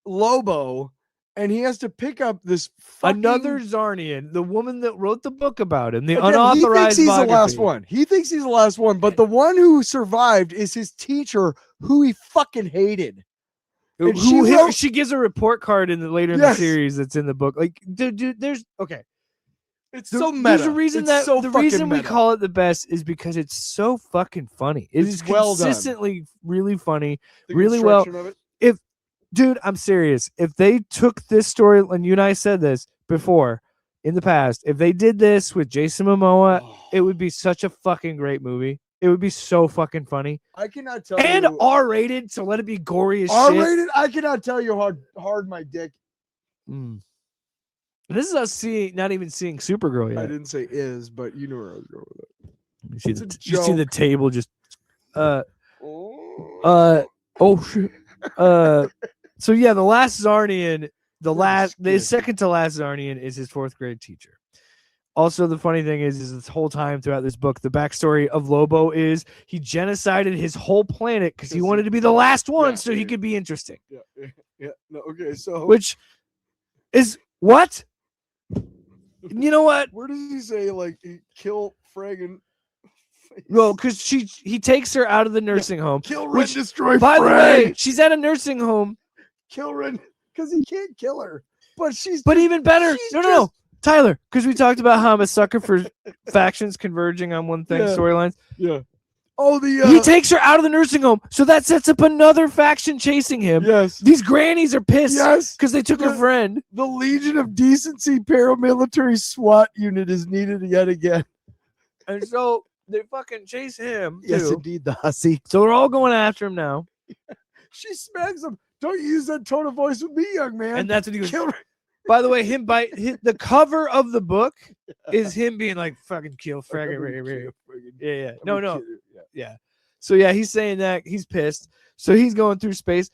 Lobo, and he has to pick up this another Zarnian, the woman that wrote the book about him, the Again, unauthorized. He thinks he's the last biography. one. He thinks he's the last one, but the one who survived is his teacher, who he fucking hated. And She gives a report card later in the series that's in the book. Like, dude, there's okay. It's so meta. There's a reason It's so the fucking reason we meta. call it the best is because it's so fucking funny. It It's is well done. consistently really funny. The really well. construction of it. dude, I'm serious. If they took this story, and you and I said this before in the past, if they did this with Jason Momoa, it would be such a fucking great movie. It would be so fucking funny. I cannot tell And you. R-rated, so let it be gory as shit. R-rated? I cannot tell you how hard my dick. This is us not even seeing Supergirl yet. I didn't say is, but you know where I was going with it. You see the table just oh shit. So yeah, the last Zarnian, the second to last Zarnian is his 4th grade teacher. Also, the funny thing is this whole time throughout this book, the backstory of Lobo is he genocided his whole planet because he wanted to be the last one, so he could be interesting. Yeah. No, okay, so Which is what? You know what? Where does he say kill Fragan? Well, because he takes her out of the nursing home. Kill Ren, destroy By the Frag. way, she's at a nursing home. Kill Ren because he can't kill her. But even better, no, Tyler, because we talked about how I'm a sucker for factions converging on one thing, storylines. Yeah. Oh, he takes her out of the nursing home, so that sets up another faction chasing him. Yes. These grannies are pissed. Yes. Because they took her friend. The Legion of Decency paramilitary SWAT unit is needed yet again. And so they fucking chase him. Yes, too. indeed, the hussy. So they're all going after him now. She smacks him. Don't use that tone of voice with me, young man. And that's what he was. Kill her. By the way, the cover of the book is him being like, fucking kill Fragment. Yeah. No. Yeah. So yeah, he's saying that he's pissed. So he's going through space.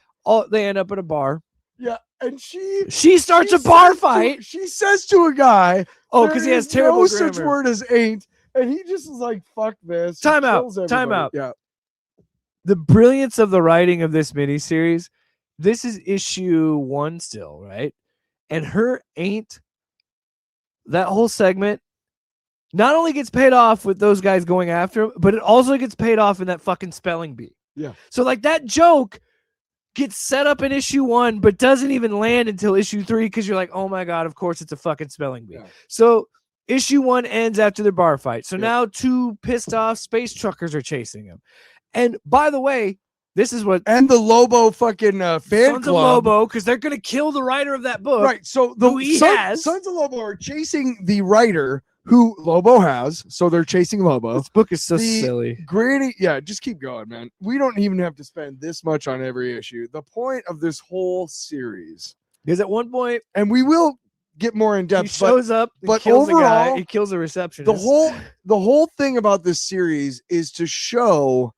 They end up at a bar. Yeah. And she starts a bar fight. She says to a guy, because he has terrible no grammar. such word as ain't. And he just is like, fuck this. Time out. Yeah. The brilliance of the writing of this miniseries. This is issue 1 still, right? And her ain't, that whole segment not only gets paid off with those guys going after him, but it also gets paid off in that fucking spelling bee. Yeah. So like that joke gets set up in issue 1, but doesn't even land until issue 3 because you're like, oh my God, of course it's a fucking spelling bee. Yeah. So issue 1 ends after their bar fight. So now 2 pissed off space truckers are chasing him. And by the way, this is what and the Lobo fucking fan Sons club. Of Lobo, because they're gonna kill the writer of that book, right? So Sons of Lobo are chasing the writer who Lobo has. So they're chasing Lobo. This book is so silly. Granny, just keep going, man. We don't even have to spend this much on every issue. The point of this whole series is at one point, and we will get more in depth. He shows up, but kills overall, a guy, he kills a receptionist. The whole thing about this series is to show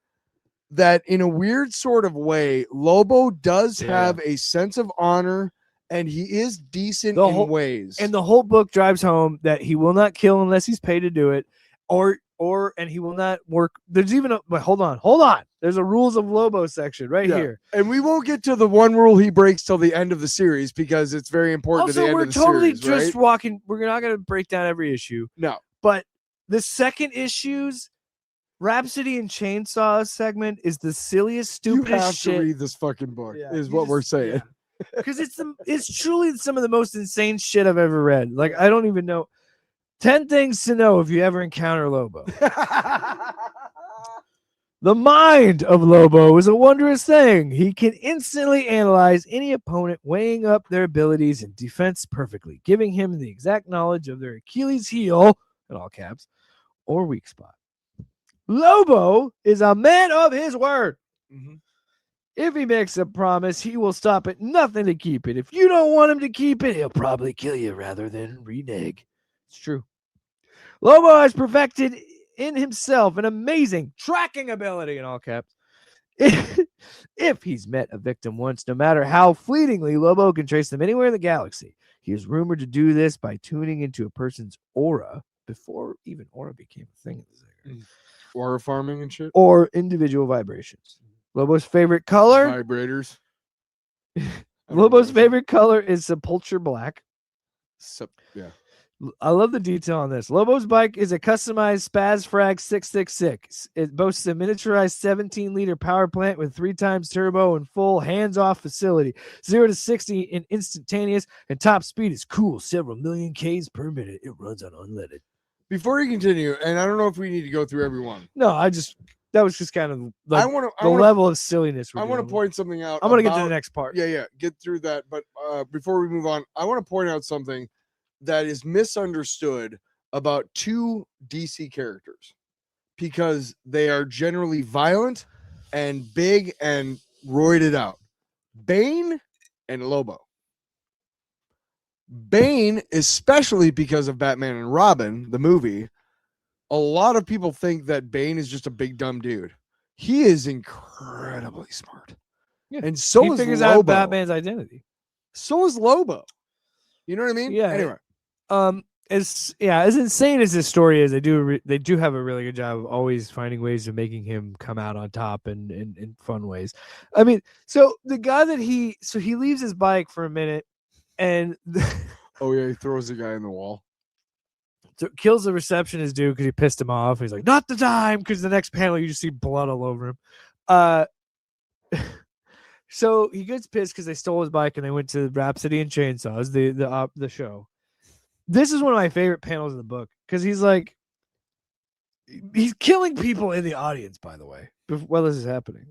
that in a weird sort of way, Lobo does have a sense of honor and he is decent in ways. And the whole book drives home that he will not kill unless he's paid to do it, and he will not work. There's even but hold on. There's a rules of Lobo section right here. And we won't get to the one rule he breaks till the end of the series because it's very important to the end of the series. Also, we're totally just walking. We're not going to break down every issue. No. But the second issue's Rhapsody and Chainsaw segment is the silliest, stupidest you have shit. To read this fucking book is what we're saying. Because it's truly some of the most insane shit I've ever read. Like, I don't even know. 10 things to know if you ever encounter Lobo. The mind of Lobo is a wondrous thing. He can instantly analyze any opponent, weighing up their abilities in defense perfectly, giving him the exact knowledge of their Achilles heel, in all caps, or weak spot. Lobo is a man of his word. Mm-hmm. If he makes a promise, he will stop at nothing to keep it. If you don't want him to keep it, he'll probably kill you rather than renege. It's true. Lobo has perfected in himself an amazing tracking ability, in all caps. If he's met a victim once, no matter how fleetingly, Lobo can trace them anywhere in the galaxy. He is rumored to do this by tuning into a person's aura before even aura became a thing. Aura farming and shit? Or individual vibrations. Lobo's favorite color? Vibrators. Lobo's favorite color is sepulture black. Yeah. I love the detail on this. Lobo's bike is a customized Spaz Frag 666. It boasts a miniaturized 17-liter power plant with 3 times turbo and full hands-off facility. 0 to 60 in instantaneous, and top speed is cool. Several million Ks per minute. It runs on unleaded. Before you continue, and I don't know if we need to go through every one. No, that was just kind of like the level of silliness. I want to point something out. I'm going to get to the next part. Yeah, get through that. But before we move on, I want to point out something that is misunderstood about two DC characters because they are generally violent and big and roided out. Bane and Lobo. Bane, especially because of Batman and Robin, the movie, a lot of people think that Bane is just a big dumb dude. He is incredibly smart. Yeah. And so he is figures Lobo. out Batman's identity. So is Lobo. You know what I mean? Yeah. Anyway. As insane as this story is, they do have a really good job of always finding ways of making him come out on top in fun ways. I mean, so the guy that he leaves his bike for a minute and oh yeah, he throws the guy in the wall. Kills the receptionist dude because he pissed him off. He's like, not the time, because the next panel you just see blood all over him. So he gets pissed because they stole his bike and they went to Rhapsody and Chainsaws, the show. This is one of my favorite panels in the book because he's killing people in the audience, by the way, while this is happening.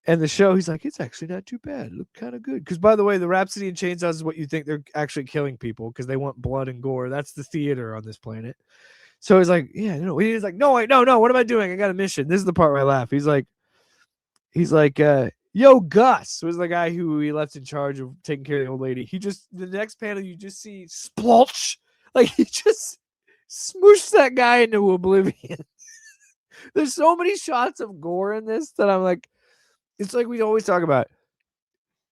And the show, he's like, it's actually not too bad. It looked kind of good. Because, by the way, the Rhapsody and Chainsaws is what you think they're actually killing people because they want blood and gore. That's the theater on this planet. So he's like, yeah, no. He's like, no, wait, no. What am I doing? I got a mission. This is the part where I laugh. He's like, yo, Gus was the guy who he left in charge of taking care of the old lady. The next panel, you just see splotch. Like, he just smooshed that guy into oblivion. There's so many shots of gore in this that I'm like, it's like we always talk about.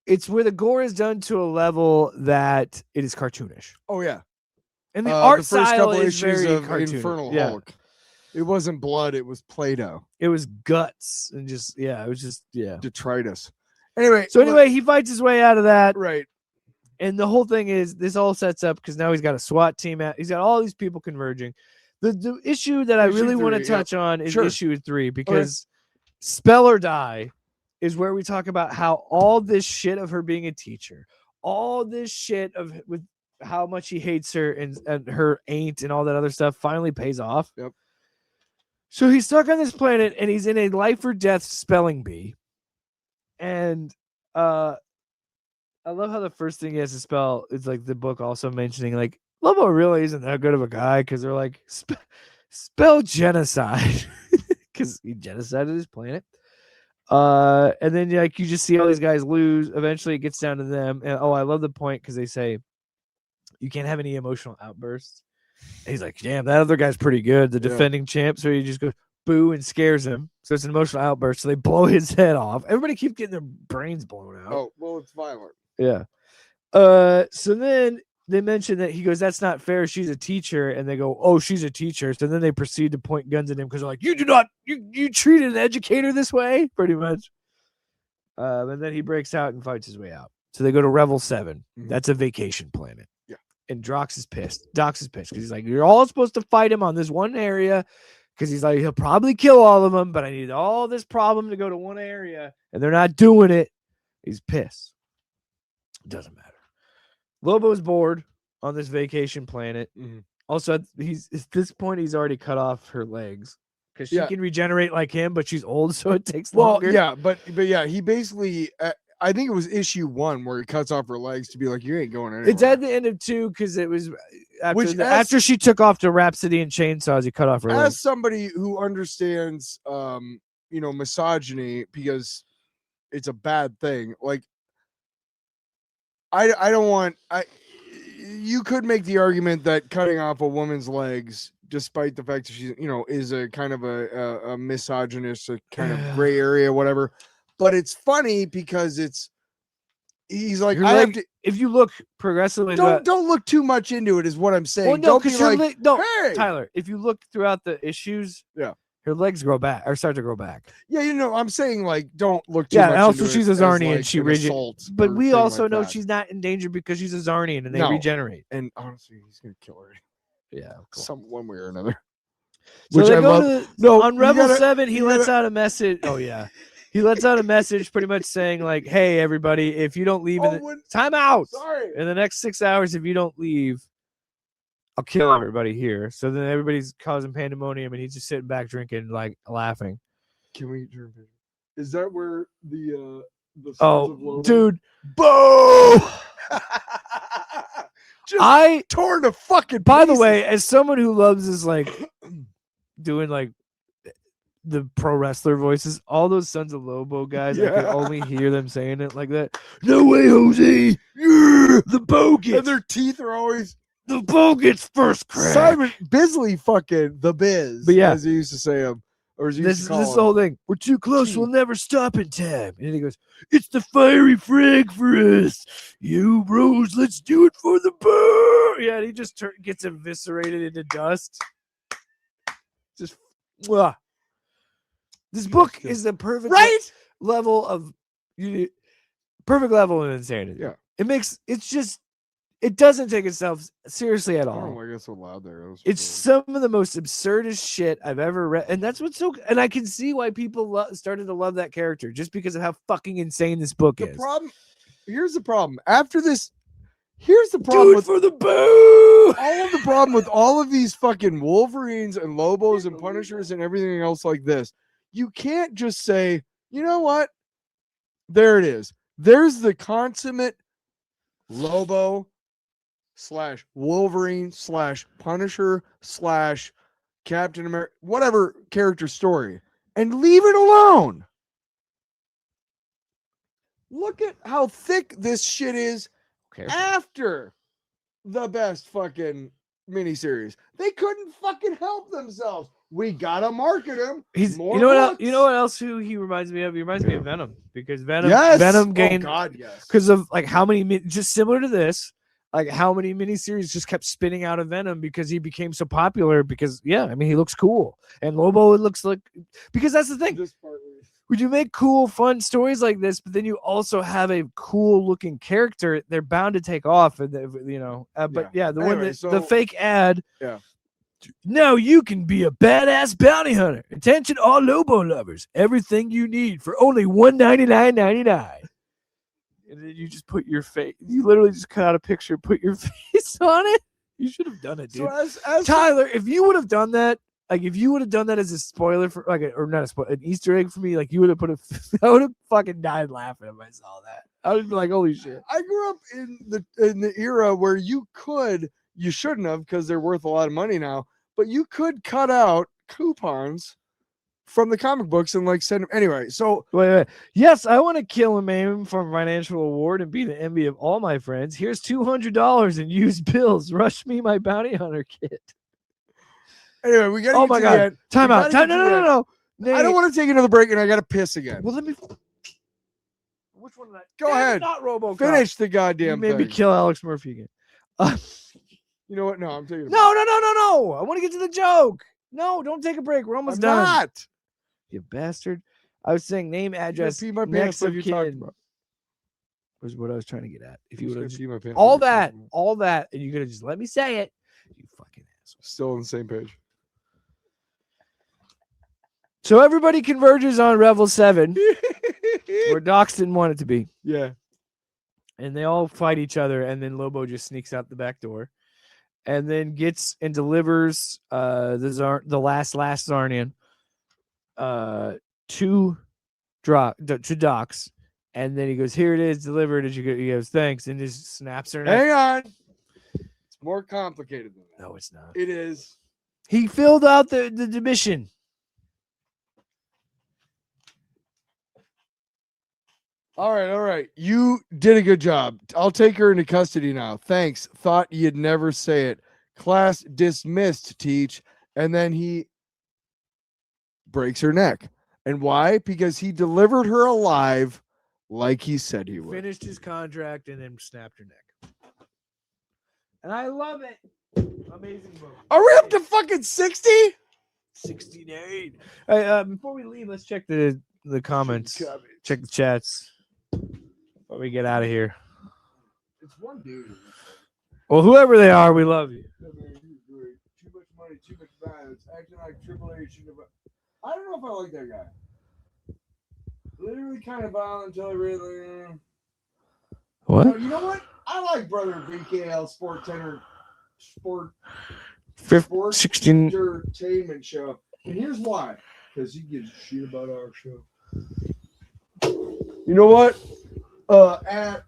It's where the gore is done to a level that it is cartoonish. Oh yeah, and the art the first style couple is issues very of cartoonish. Infernal Yeah. Hulk. It wasn't blood; it was Play-Doh. It was guts and it was just detritus. Anyway, he fights his way out of that. Right. And the whole thing is this all sets up because now he's got a SWAT team. He's got all these people converging. The issue that I really want to touch on is issue 3 because Spell or Die is where we talk about how all this shit of her being a teacher, all this shit with how much he hates her and her ain't and all that other stuff finally pays off. Yep. So he's stuck on this planet and he's in a life or death spelling bee. And I love how the first thing he has to spell is like the book also mentioning like Lobo really isn't that good of a guy because they're like spell genocide because he genocided his planet. And then like you just see all these guys lose. Eventually it gets down to them. And I love the point because they say you can't have any emotional outbursts. And he's like, damn, that other guy's pretty good, the defending champ. So he just goes boo and scares him. So it's an emotional outburst. So they blow his head off. Everybody keeps getting their brains blown out. Oh, well, it's violent. Yeah. So then they mention that he goes, that's not fair. She's a teacher. And they go, oh, she's a teacher. So then they proceed to point guns at him because they're like, you treated an educator this way, pretty much. And then he breaks out and fights his way out. So they go to Revel 7. Mm-hmm. That's a vacation planet. Yeah. And Dox is pissed because he's like, you're all supposed to fight him on this one area because he's like, he'll probably kill all of them, but I need all this problem to go to one area. And they're not doing it. He's pissed. It doesn't matter. Lobo's bored on this vacation planet. Mm-hmm. Also, at this point, he's already cut off her legs because she can regenerate like him, but she's old, so it takes longer. Well, yeah, but he basically, I think it was issue 1 where he cuts off her legs to be like, you ain't going anywhere. It's at the end of 2 because it was after she took off to Rhapsody and Chainsaws, he cut off her legs. As somebody who understands, misogyny because it's a bad thing, like, I don't want you could make the argument that cutting off a woman's legs, despite the fact that she's is a kind of a misogynist, a kind of gray area, whatever. But it's funny because he's like, if you look progressively, don't look too much into it, is what I'm saying. Well, no, don't be like, hey! Tyler, if you look throughout the issues, her legs grow back or start to grow back. Yeah, I'm saying like don't look too much. Yeah, also into she's a Zarnian, like she regenerates. But we also know she's not in danger because she's a Zarnian and they regenerate. And honestly, he's gonna kill her. Yeah, cool. One way or another. So which I love. On Rebel 7, he lets out a message. Oh yeah, he lets out a message, pretty much saying like, "Hey everybody, if you don't leave, time out. Sorry. In the next 6 hours, if you don't leave, I'll kill everybody here. So then everybody's causing pandemonium, and he's just sitting back drinking, like laughing. Can we turn? Is that where the Sons of Lobo? Dude, Boo! Just torn to fucking. By the pieces. way, as someone who loves is like doing like the pro wrestler voices, all those Sons of Lobo guys, I can only hear them saying it like that. No way, Jose! Yeah, the bogus. And their teeth are always the bogus first crack. Simon Bisley, fucking the Biz, but yeah, as he used to say him, or as he this used to call this him. whole thing. We're too close. We'll never stop in time. And he goes, "It's the fiery frag for us, you bros. Let's do it for the bar." Yeah, and he just gets eviscerated into dust. Just, this book is the perfect level of perfect level of insanity. Yeah, it doesn't take itself seriously at all. I don't know why I got so loud there. It's some of the most absurdest shit I've ever read, and that's what's so. And I can see why people started to love that character just because of how fucking insane this book is. Here's the problem. After this, here's the problem for the boo. All of the problem with all of these fucking Wolverines and Lobos and Punishers and everything else like this. You can't just say, you know what? There it is. There's the consummate Lobo / Wolverine / Punisher / Captain America, whatever character story, and leave it alone. Look at how thick this shit is after the best fucking miniseries. They couldn't fucking help themselves. We gotta market him. You know what else? Who he reminds me of? He reminds me of Venom, because Venom gained because of like how many just similar to this. Like how many miniseries just kept spinning out of Venom because he became so popular. Because he looks cool, and Lobo it looks like, because that's the thing. Would you make cool, fun stories like this, but then you also have a cool looking character, they're bound to take off, and the fake ad. Yeah. Now you can be a badass bounty hunter. Attention, all Lobo lovers! Everything you need for only $199.99. And then you just put your face. You literally just cut out a picture, put your face on it. You should have done it, dude. So Tyler, if you would have done that, like if you would have done that as a spoiler for or not a spoiler, an Easter egg for me, like you would have I would have fucking died laughing if I saw that. I would be like, holy shit. I grew up in the era where you shouldn't have, because they're worth a lot of money now, but you could cut out coupons from the comic books and like send them anyway. So wait. Yes, I want to kill and maim for a financial award and be the envy of all my friends. Here's $200 in used bills. Rush me my bounty hunter kit. Anyway, we got. Oh my god! Time out! No! I don't want to take another break, and I got to piss again. Well, let me. Which one? Go ahead. Not RoboCop. Finish the goddamn thing. Maybe kill Alex Murphy again. You know what? No, I'm taking. No! I want to get to the joke. No, don't take a break. We're almost done. Not. You bastard! I was saying name, address, pee my next pants of you kin. talked about. Was what I was trying to get at. If you would have pee my pants all that, and you could have just let me say it. You fucking asshole. Still on the same page. So everybody converges on Revel 7, where Docs didn't want it to be. Yeah. And they all fight each other, and then Lobo just sneaks out the back door, and then gets and delivers the last Zarnian to Docs, and then he goes, "Here it is, delivered." As you go, he goes, "Thanks," and just snaps her neck. Hang on, it's more complicated than that. No, it's not. It is. He filled out the mission. All right. You did a good job. I'll take her into custody now. Thanks. Thought you'd never say it. Class dismissed, Teach. And then he breaks her neck. And why? Because he delivered her alive like he said he would. Finished his contract and then snapped her neck. And I love it. Amazing book. Are we up to fucking 60? 68. Before we leave, let's check the comments. Check the chats. Before we get out of here. It's one dude. Well, whoever they are, we love you. Too much money, too much violence. Acting like Triple H. I don't know if I like that guy. Literally kind of violent until I really. What? You know what? I like Brother BKL Sport Center sport 16. entertainment show. And here's why. Because he gives a shit about our show. You know what? At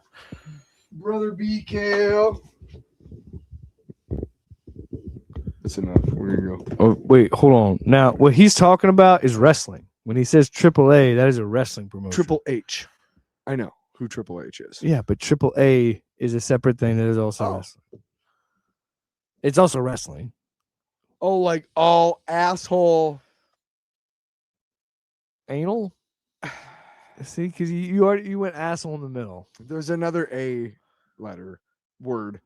Brother BKL. That's enough. We're gonna go. Oh, wait, hold on. Now, what he's talking about is wrestling. When he says AAA, that is a wrestling promotion. Triple H. I know who Triple H is. Yeah, but AAA is a separate thing that is also wrestling. It's also wrestling. Oh, like all asshole. Anal? See, because you went asshole in the middle. There's another A letter word.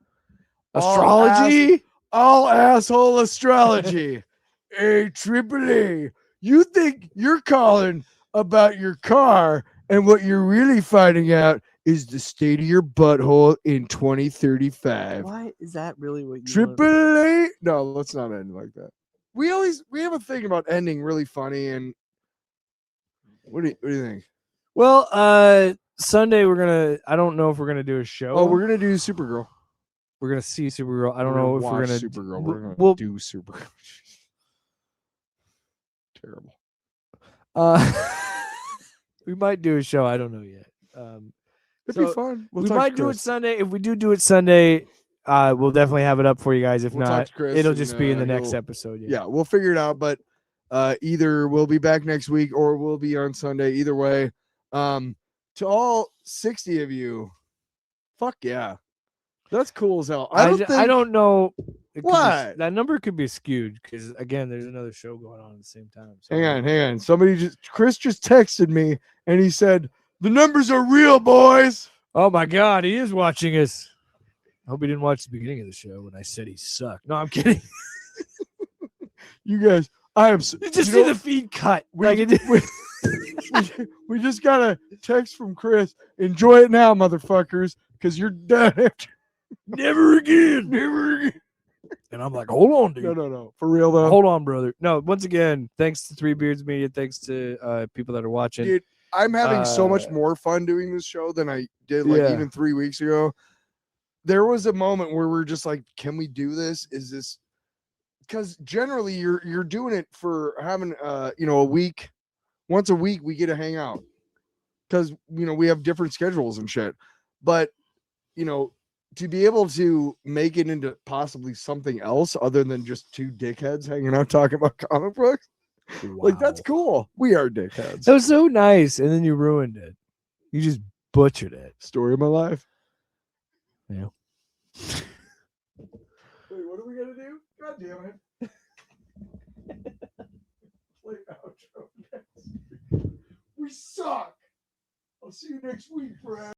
Astrology? All asshole astrology. AAA. You think you're calling about your car, and what you're really finding out is the state of your butthole in 2035. Why is that really what you AAA? No, let's not end like that. We have a thing about ending really funny. And what do you think? Well, Sunday I don't know if we're gonna do a show. Oh, we're gonna do Supergirl. We're gonna see Supergirl. I don't know if we're gonna Supergirl. We're gonna do Supergirl. Terrible. We might do a show. I don't know yet. It'd be fun. We might do it Sunday. If we do it Sunday, we'll definitely have it up for you guys. If We'll talk not, to Chris it'll and, just be in the next he'll- episode. Yeah, we'll figure it out. But either we'll be back next week or we'll be on Sunday. Either way, to all 60 of you, fuck yeah, that's cool as hell. I don't know. What? That number could be skewed because again, there's another show going on at the same time. So. Hang on. Chris just texted me and he said the numbers are real, boys. Oh my God, he is watching us. I hope he didn't watch the beginning of the show when I said he sucked. No, I'm kidding. You guys, I am. You just see the feed cut. We just got a text from Chris. Enjoy it now, motherfuckers, because you're done. Never again. And I'm like, hold on, dude. No. For real though. Hold on, brother. No, once again, thanks to Three Beards Media. Thanks to people that are watching. Dude, I'm having so much more fun doing this show than I did even 3 weeks ago. There was a moment where we're just like, can we do this? Is this because generally you're doing it for having a week. Once a week we get to hang out because we have different schedules and shit. But to be able to make it into possibly something else other than just two dickheads hanging out talking about comic books, like that's cool. We are dickheads. That was so nice, and then you ruined it. You just butchered it. Story of my life. Yeah. Wait, what are we gonna do? God damn it! Play outro next. We suck. I'll see you next week, Brad.